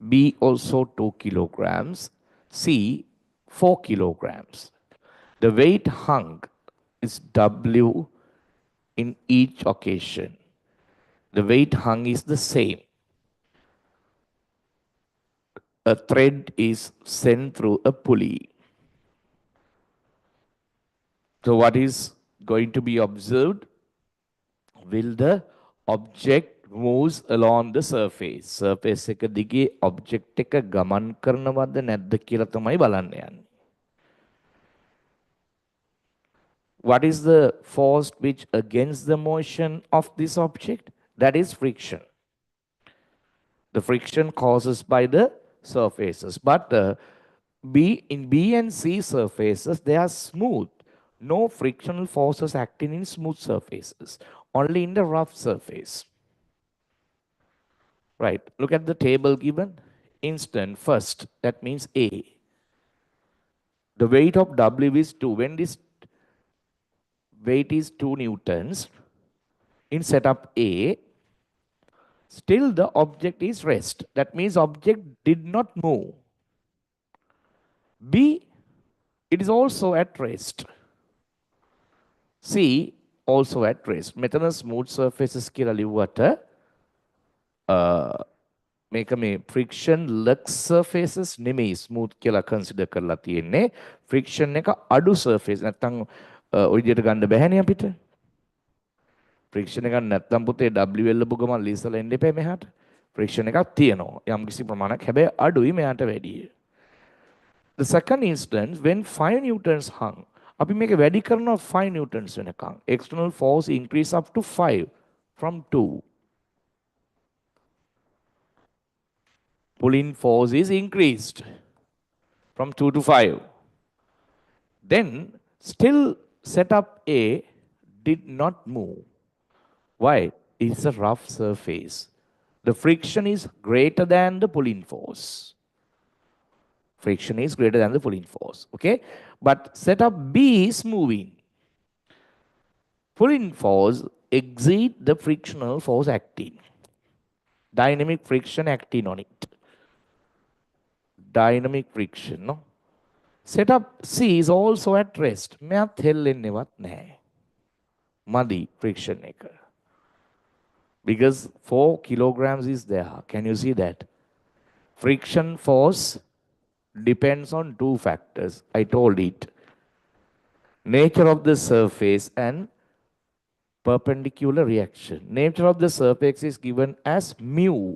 B also 2 kilograms. C 4 kilograms. The weight hung is W in each occasion. The weight hung is the same. A thread is sent through a pulley. So what is going to be observed? Will the object moves along the surface? Surface එක දිගේ object එක ගමන් කරනවද නැද්ද කියලා තමයි බලන්න යන්නේ. What is the force which against the motion of this object? That is friction. The friction causes by the surfaces. But in B and C surfaces, they are smooth. No frictional forces acting in smooth surfaces. Only in the rough surface. Right. Look at the table given. Instant first. That means A. The weight of W is 2. When this weight is 2 newtons, in setup A, still the object is rest. That means object did not move. B, it is also at rest. C, also at rest. Metal smooth surfaces කියලා ලිව්වට මේක මේ frictionless surfaces නෙමෙයි smooth කියලා consider කරලා තියෙන්නේ. friction එක අඩු surface නැත්තම් ඔය විදිහට ගන්න බැහැනේ අපිට. friction එකක් නැත්තම් පුතේ W එල්ලපු ගමන් ලීසලා එන්න එපා මෙහාට. friction එකක් තියෙනවා. යම් කිසි ප්‍රමාණයක් හැබැයි අඩුයි මෙයාට වැඩිය. The second instance, when 5 newtons hung, අපි මේක වැඩි කරනවා 5 newtons වෙනකන්. External force increase up to 5 from 2. Pulling force is increased from 2 to 5. Then still setup A did not move. Why? It's a rough surface. The friction is greater than the pulling force. Friction is greater than the pulling force. Okay? But setup B is moving. Pulling force exceed the frictional force acting. Dynamic friction acting on it. Dynamic friction, no? Setup C is also at rest. මෙයා තෙල්ලෙන්නේවත් නැහැ. මදි friction එක. Because 4 kilograms is there. Can you see that? Friction force depends on 2 factors. I told it. Nature of the surface and perpendicular reaction. Nature of the surface is given as mu.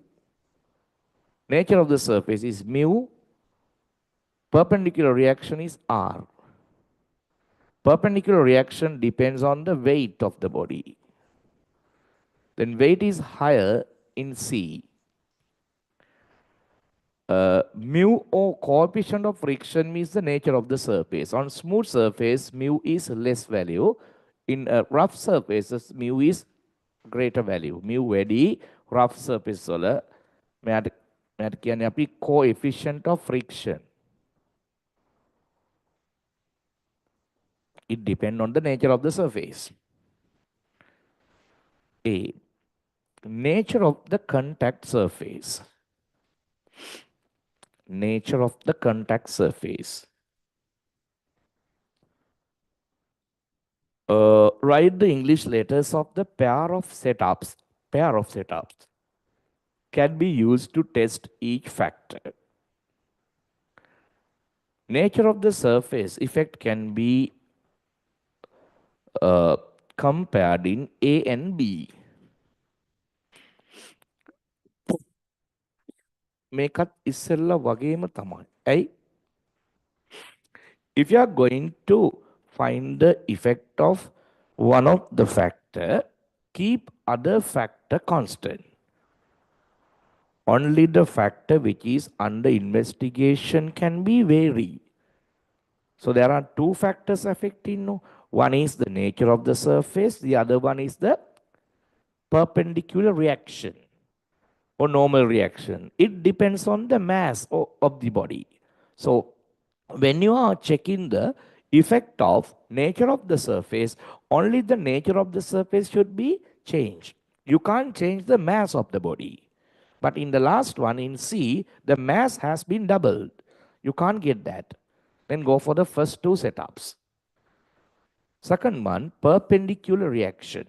Nature of the surface is mu. Perpendicular reaction is R. Perpendicular reaction depends on the weight of the body. Then weight is higher in C. Mu or coefficient of friction means the nature of the surface. On smooth surface, mu is less value. In rough surfaces, mu is greater value. Mu වැඩි rough surface වල මෙයාට කියන්නේ අපි coefficient of friction. It depends on the nature of the surface. A. Nature of the contact surface. Nature of the contact surface. Write the English letters of the pair of setups. Pair of setups can be used to test each factor. Nature of the surface effect can be compared in A and B. මේකත් ඉස්සෙල්ලා වගේම තමයි. ඇයි? If you are going to find the effect of one of the factor, keep other factor constant. Only the factor which is under investigation can be varied. So there are 2 factors affecting. No? One is the nature of the surface. The other one is the perpendicular reaction or normal reaction. It depends on the mass of the body. So when you are checking the effect of nature of the surface, only the nature of the surface should be changed. You can't change the mass of the body. But in the last one, in C, the mass has been doubled. You can't get that. Then go for the first two setups. Second one, perpendicular reaction.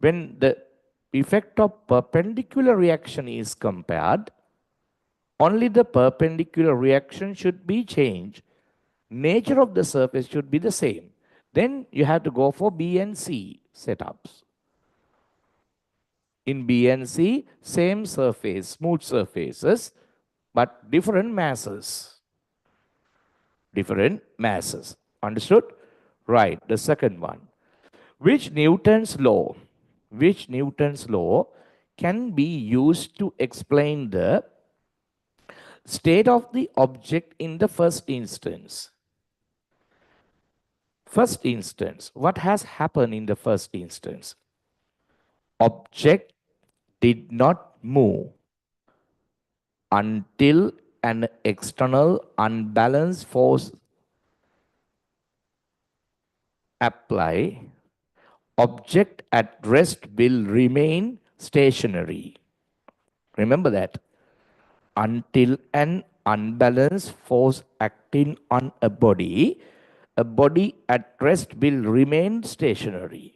When the effect of perpendicular reaction is compared, only the perpendicular reaction should be changed. Nature of the surface should be the same. Then you have to go for B and C setups. In B and C, same surface, smooth surfaces, but different masses. Different masses. Understood? Right. The second one. Which Newton's law? Which Newton's law can be used to explain the state of the object in the first instance? First instance, what has happened in the first instance? Object did not move until an external unbalanced force apply. Object at rest will remain stationary. Remember that. Until an unbalanced force acting on a body at rest will remain stationary.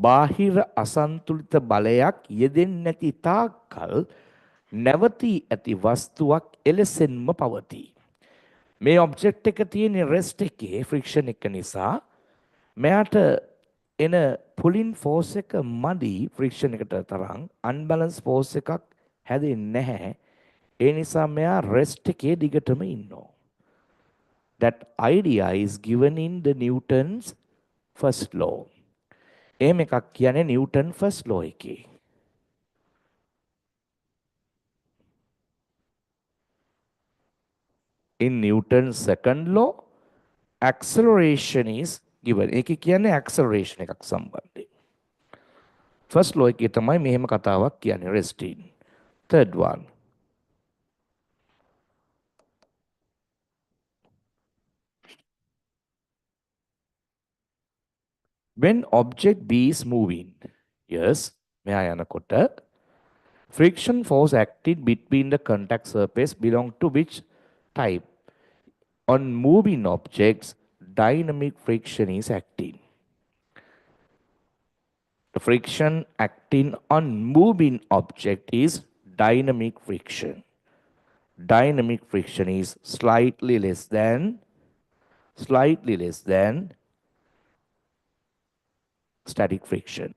බාහිර අසන්තුලිත බලයක් යෙදෙන්නේ නැති තාක්කල් නැවතී ඇති වස්තුවක් එලෙසෙන්ම පවතී. මේ object එක තියෙන රෙස්ට් එකේ ෆ්‍රික්ෂන් එක නිසා මෙයාට එන පුලින් ෆෝස් එක මදි ෆ්‍රික්ෂන් එකට තරම් අන්බැලන්ස් ෆෝස් එකක් හැදෙන්නේ නැහැ. ඒ නිසා මෙයා රෙස්ට් එකේ දිගටම ඉන්නවා. That idea is given in the Newton's first law. එහෙම එකක් කියන්නේ නිව්ටන් ෆස්ට් ලෝ එකේ. In Newton's second law, acceleration is given. ඒකේ කියන්නේ acceleration එකක් සම්බන්ධයෙන්. First law එකේ තමයි මෙහෙම කතාවක් කියන්නේ resting. Third one. When object B is moving, yes, මෙහා යනකොට friction force acted between the contact surface belong to which type? On moving objects, dynamic friction is acting. The friction acting on moving object is dynamic friction. Dynamic friction is slightly less than static friction.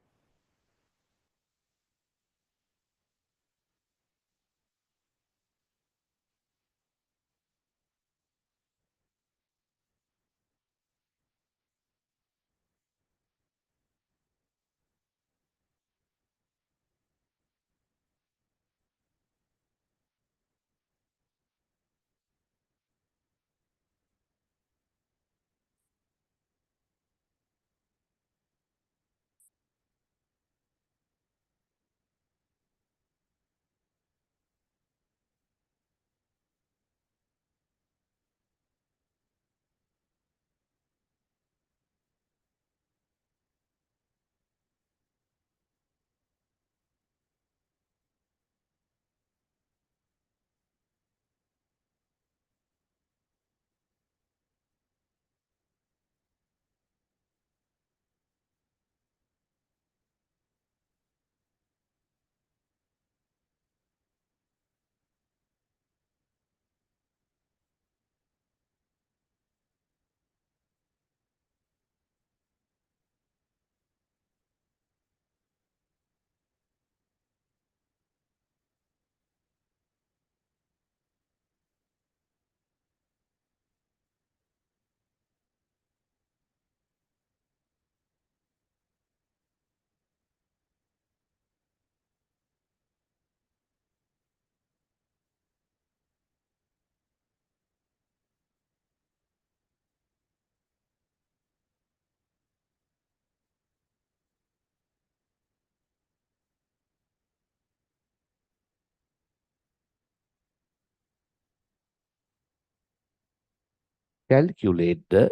calculate the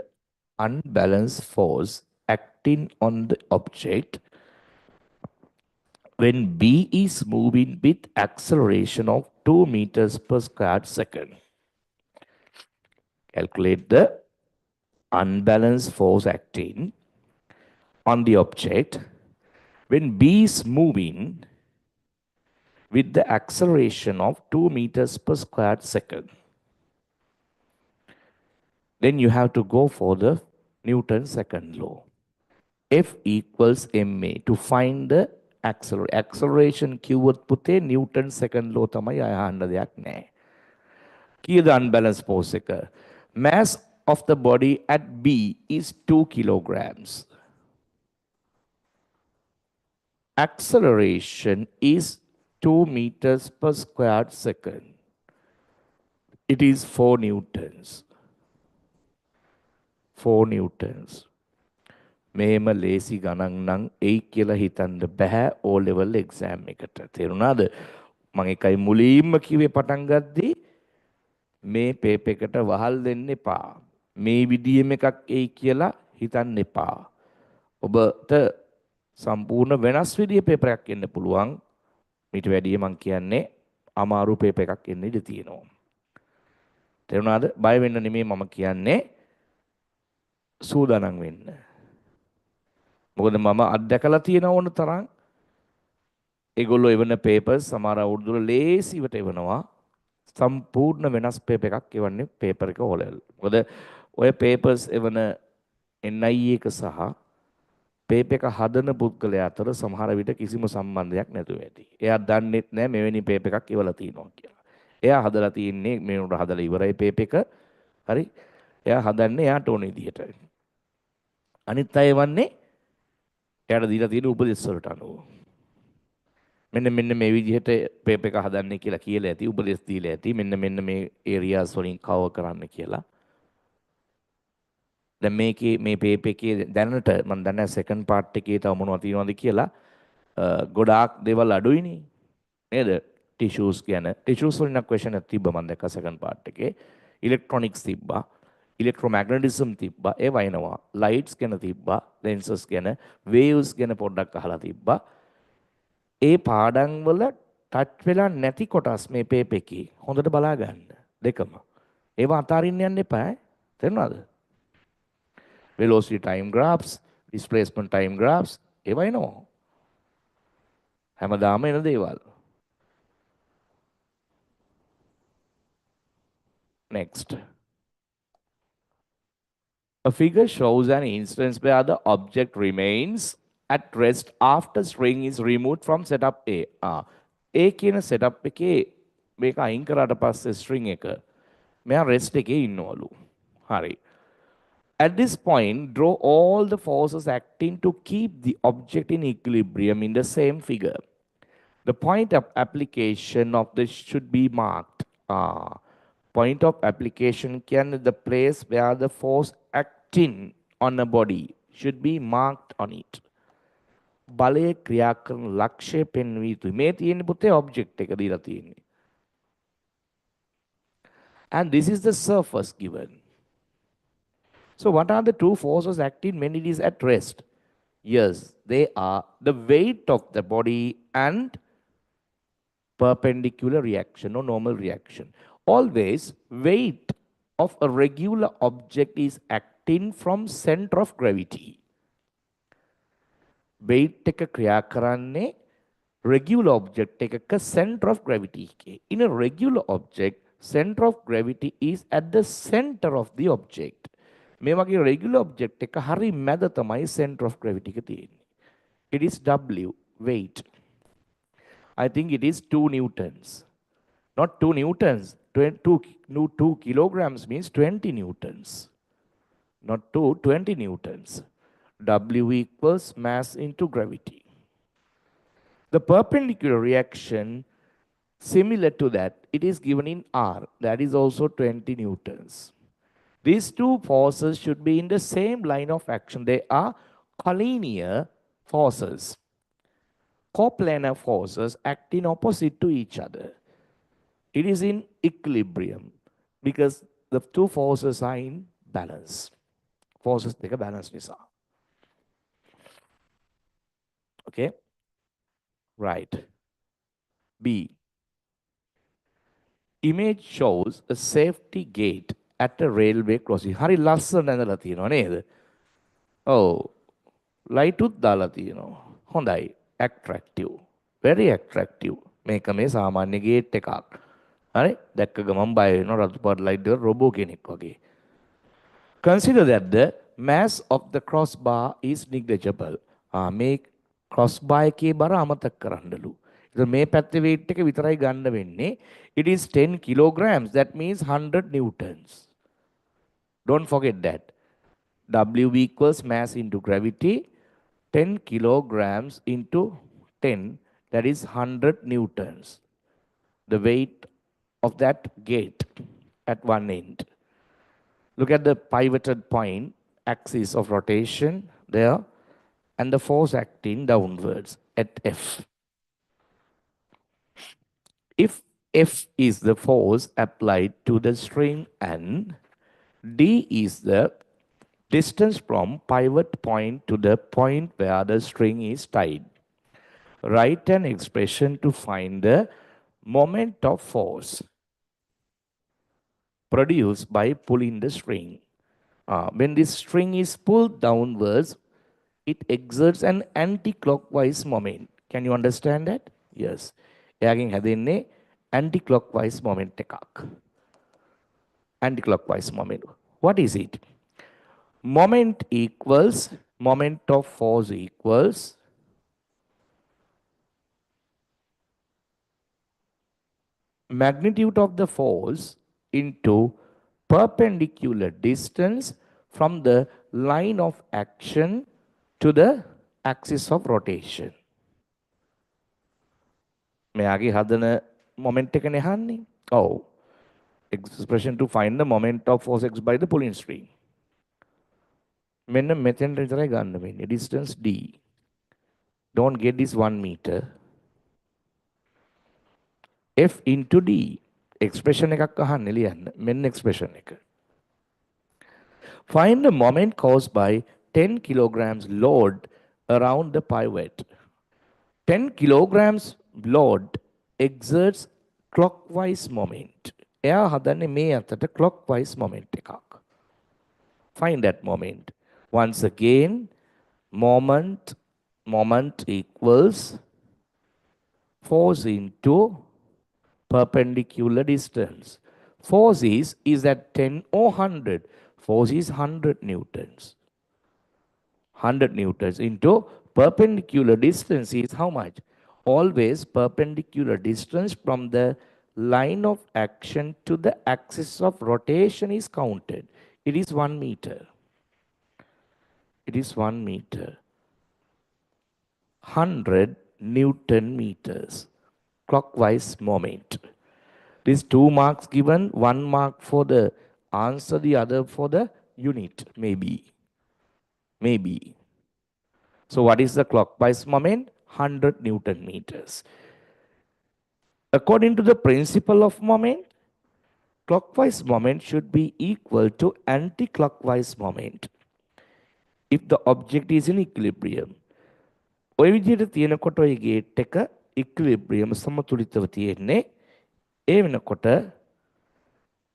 unbalanced force acting on the object when B is moving with acceleration of 2 meters per square second. Calculate the unbalanced force acting on the object when B is moving with the acceleration of 2 meters per square second. Then you have to go for the Newton's second law. F equals ma to find the acceleration කිව්වොත් පුතේ Newton's second law තමයි අහන්න දෙයක් නැහැ. කීයද unbalanced force එක? Mass of the body at B is 2 kilograms. Acceleration is 2 meters per square second. It is 4 newtons. 4 newtons. මේම ලේසි ගණන් නම් එයි කියලා හිතන්න බෑ O level exam එකට. තේරුණාද? මම එකයි මුලින්ම කිව්වේ පටන් ගද්දී මේ පේපර් එකට වහල් දෙන්න එපා. මේ විදියෙම එකක් එයි කියලා හිතන්න එපා. ඔබට සම්පූර්ණ වෙනස් විදියේ පේපර් එකක් එන්න පුළුවන්. මීට වැඩිය මම කියන්නේ අමාරු පේපර් එකක් එන්න ඉඩ තියෙනවා. තේරුණාද? බය වෙන්න නෙමෙයි මම කියන්නේ සූදානම් වෙන්න. මොකද මම අත්දැකලා තියෙන ඕන තරම් ඒගොල්ලෝ එවන පේපර්ස් සමහර අවුරුදු වල ලේසිවට එවනවා සම්පූර්ණ වෙනස් පේපර් එකක් එවන්නේ පේපර් එක O level. මොකද ඔය පේපර්ස් එවන NIE එක සහ පේපර් එක හදන පුද්ගලයා අතර සමහර විට කිසිම සම්බන්ධයක් නැතුව ඇති. එයා දන්නේත් නැහැ මෙවැනි පේපර් එකක් එවලා තියෙනවා කියලා. එයා හදලා තියෙන්නේ මේ උඩ හදලා ඉවරයි පේපර් එක. හරි. එයා හදන්නේ එයාට ඕන විදිහට. අනිත් අය එවන්නේ එයාට දීලා තියෙන උපදෙස් වලට අනුව. මෙන්න මේ විදිහට පේපර් එක හදන්නේ කියලා කියලා ඇති උපදෙස් දීලා ඇති. මෙන්න මේ ඒරියාස් වලින් කවර් කරන්න කියලා. දැන් මේකේ මේ පේපර් එකේ දැනට මම දන්නේ සෙකන්ඩ් පාර්ට් එකේ තව මොනවද තියෙනවද කියලා ගොඩාක් දේවල් අඩුයිනේ. නේද? ටිෂුස් ගැන ටිෂුස් වලින් ක්වෙස්චන් එකක් තිබ්බා මම දැක්කා සෙකන්ඩ් පාර්ට් එකේ. ඉලෙක්ට්‍රොනික්ස් තිබ්බා. ඉලෙක්ට්‍රොමැග්නටිසම් තිබ්බා. ඒ වයින්නවා. ලයිට්ස් ගැන තිබ්බා. ලෙන්සස් ගැන, වේව්ස් ගැන පොඩ්ඩක් අහලා තිබ්බා. ඒ පාඩම් වල ටච් වෙලා නැති කොටස් මේ පේපර් එකේ හොඳට බලා ගන්න. දෙකම. ඒවා අතාරින්න යන්න එපා. තේරුණාද? velocity time graphs, displacement time graphs, ඒවා එනවා. හැමදාම එන දේවල්. Next. A figure shows an instance where the object remains at rest after string is removed from setup A. A කියන setup එකේ මේක අයින් කරාට පස්සේ string එක මෙයා rest එකේ ඉන්නවලු. හරි. At this point, draw all the forces acting to keep the object in equilibrium in the same figure. The point of application of this should be marked. Point of application can the place where the force acting on a body should be marked on it. බලය ක්‍රියා කරන ලක්ෂ්‍ය පෙන්වී යුතුයි. මේ තියෙන පුතේ object එක දීලා තියෙන්නේ. And this is the surface given. So what are the two forces acting when it is at rest? Yes, they are the weight of the body and perpendicular reaction or normal reaction. Always weight of a regular object is acting from center of gravity. Weight එක ක්‍රියා කරන්නේ regular object එකක center of gravity එකේ. In a regular object, center of gravity is at the center of the object. මේ වගේ regular object එක හරි මැද තමයි center of gravity එක තියෙන්නේ. It is W, weight. I think it is 2 newtons. Not 2 newtons. 2 kilograms means 20 newtons. Not 2, 20 newtons. W equals mass into gravity. The perpendicular reaction, similar to that, it is given in R. That is also 20 newtons. These two forces should be in the same line of action. They are collinear forces. Coplanar forces acting opposite to each other. It is in equilibrium because the two forces are in balance. Forces දෙක balance නිසා. Okay? Right. B. Image shows a safety gate at a railway crossing. හරි ලස්සන ඇඳලා තියෙනවා නේද? ඔව්. Light උත් දාලා තියෙනවා. හොඳයි. Attractive. Very attractive. මේක මේ සාමාන්‍ය ගේට් එකක්. හරි? දැක්ක ගමන් බය වෙනවා රතු පාට ලයිට් එක රොබෝ කෙනෙක් වගේ. Consider that the mass of the crossbar is negligible. මේ crossbar එකේ බර අමතක කරන්නලු. ඉතින් මේ පැත්තේ weight එක විතරයි ගන්න වෙන්නේ. It is 10 kilograms. That means 100 newtons. Don't forget that. W equals mass into gravity. 10 kilograms into 10. That is 100 newtons. The weight of that gate at one end. Look at the pivoted point, axis of rotation there, and the force acting downwards at F. If F is the force applied to the string and D is the distance from pivot point to the point where the string is tied, write an expression to find the moment of force produced by pulling the string. When this string is pulled downwards, it exerts an anti-clockwise moment. Can you understand that? Yes. එයාගෙන් හැදෙන්නේ anti-clockwise moment එකක්. Anti-clockwise moment. What is it? Moment equals, moment of force equals magnitude of the force into perpendicular distance from the line of action to the axis of rotation. මෙයාගේ හදන moment එකනේ අහන්නේ. ඔව්. Expression to find the moment of force x by the pulling string. මෙන්න මෙතෙන්ට විතරයි ගන්න වෙන්නේ. Distance D. Don't get this 1 meter. F into D. Expression එකක් අහන්නේ ලියන්න. මෙන්න expression එක. Find the moment caused by 10 kilograms load around the pivot. 10 kilograms load exerts clockwise moment. එයා හදන්නේ මේ අතට clockwise moment එකක්. Find that moment. Once again, moment equals force into perpendicular distance. Force is at 10 or 100. Force is 100 newtons. 100 newtons into perpendicular distance is how much? Always perpendicular distance from the line of action to the axis of rotation is counted. It is 1 meter. It is 1 meter. 100 Newton meters. Clockwise moment. These 2 marks given, 1 mark for the answer, the other for the unit, maybe. Maybe. So what is the clockwise moment? 100 Newton meters. According to the principle of moment, clockwise moment should be equal to anti-clockwise moment if the object is in equilibrium. ඔය විදිහට තියෙනකොට ඔය gate එක equilibrium සමතුලිතව තියෙන්නේ. ඒ වෙනකොට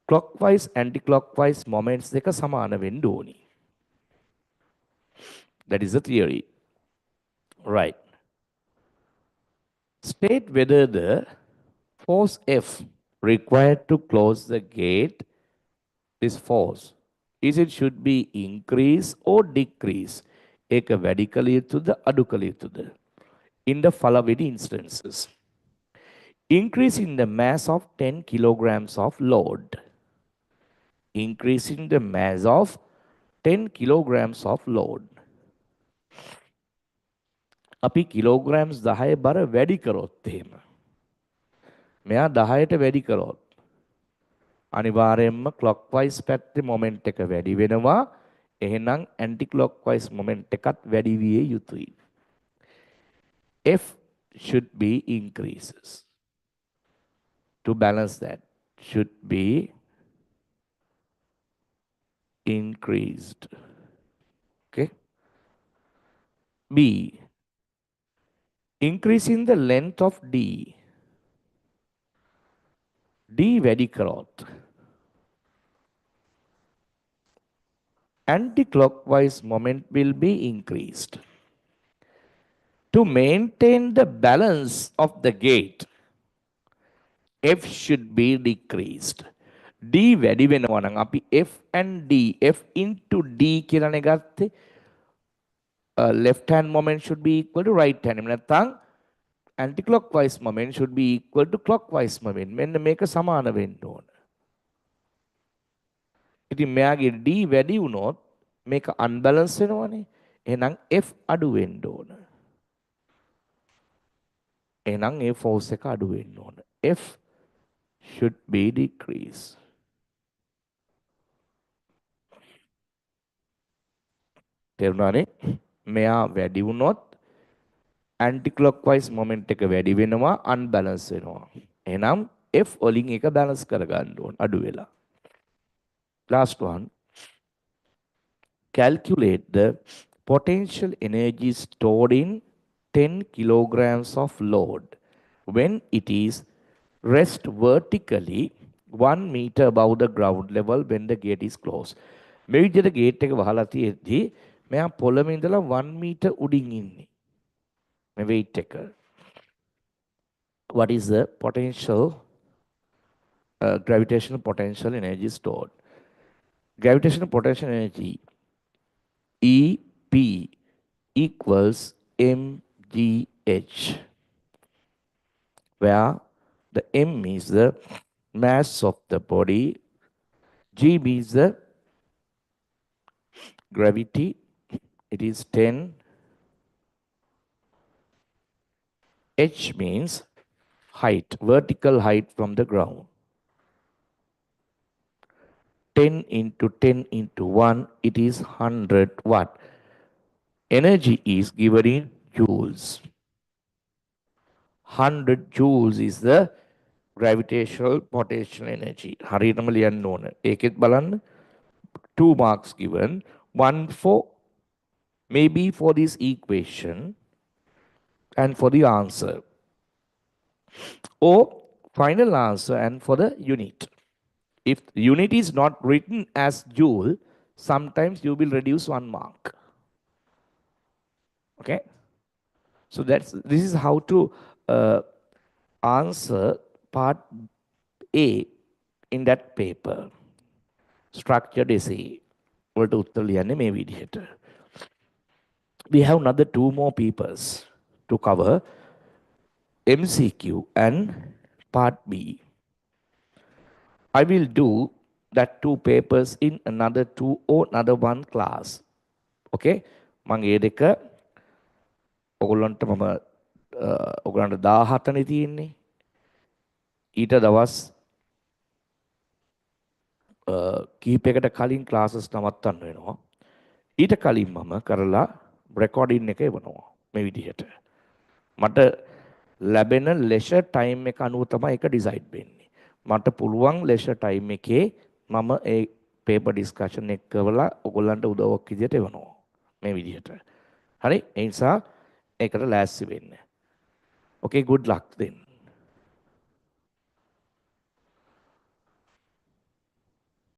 clockwise anti-clockwise moments දෙක සමාන වෙන්න ඕනි. That is the theory. Right. State whether the force F required to close the gate, this force, is it should be increase or decrease? ඒක වැඩි කළ යුතුද අඩු කළ යුතුද? In the following instances. Increasing the mass of 10 kilograms of load. Increasing the mass of 10 kilograms of load. අපි kilograms 10 බර වැඩි කරොත් එහෙම. මෙයා 10ට වැඩි කරොත් අනිවාර්යයෙන්ම clockwise පැත්තේ moment එක වැඩි වෙනවා. එහෙනම් anti clockwise moment එකත් වැඩි විය යුතුයි. F should be increases. To balance that should be increased. Okay. B, increasing the length of D. D වැඩි කරොත් anti-clockwise moment will be increased. To maintain the balance of the gate, F should be decreased. D වැඩි වෙනවා නම් අපි F and D, F into D කියලානේ ගත්තේ. Left hand moment should be equal to right hand. එහෙම නැත්නම් anti-clockwise moment should be equal to clockwise moment. මෙන්න මේක සමාන වෙන්න ඕන. ඉතින් මෙයාගේ D වැඩි වුණොත් මේක unbalance වෙනවනේ. එහෙනම් F අඩු වෙන්න ඕන. එහෙනම් ඒ force එක අඩු වෙන්න ඕන. F should be decreased. තේරුණානේ? මෙයා වැඩි වුණොත් anti-clockwise moment එක වැඩි වෙනවා, unbalance වෙනවා. එහෙනම් F වලින් එක balance කරගන්න ඕන අඩු වෙලා. Last one. Calculate the potential energy stored in 10 kilograms of load when it is rest vertically 1 meter above the ground level when the gate is closed. මේ විදිහට ගේට් එක වහලා තියෙද්දි මෙයා පොළවේ ඉඳලා 1 meter උඩින් ඉන්නේ. මේ weight එක. What is the potential gravitational potential energy stored? Gravitational potential energy EP equals mgh, where the m is the mass of the body, g is the gravity, it is 10, h means height, vertical height from the ground. 10 into 10 into 1, it is 100 watt. Energy is given in joules. 100 joules is the gravitational potential energy. හරියටම ලියන්න ඕන. ඒකෙත් බලන්න 2 marks given. One for maybe for this equation and for the answer. Or final answer and for the unit. If the unit is not written as joule, sometimes you will reduce 1 mark. Okay? So this is how to answer part A in that paper. Structured essay. වලට උත්තර ලියන්නේ මේ විදිහට. We have another 2 more papers to cover, MCQ and part B. I will do that 2 papers in another 2 or another 1 class. Okay? මම ඒ දෙක ඔයගොල්ලන්ට ඔයගොල්ලන්ට 17 නේ තියෙන්නේ. ඊට දවස් කීපයකට කලින් ක්ලාසස් නවත්තන්න වෙනවා. ඊට කලින් මම කරලා රෙකෝඩින් එක එවනවා මේ විදිහට. මට ලැබෙන ලෙෂර් ටයිම් එක අනුව තමයි ඒක ඩිසයිඩ් වෙන්නේ. මට පුළුවන් ලෙෂර් ටයිම් එකේ මම ඒ පේපර් ඩිස්කෂන් එක කරලා ඔයගොල්ලන්ට උදව්වක් විදිහට එවනවා මේ විදිහට. හරි? ඒ නිසා ඒකට ලෑස්ති වෙන්න. Okay, good luck then.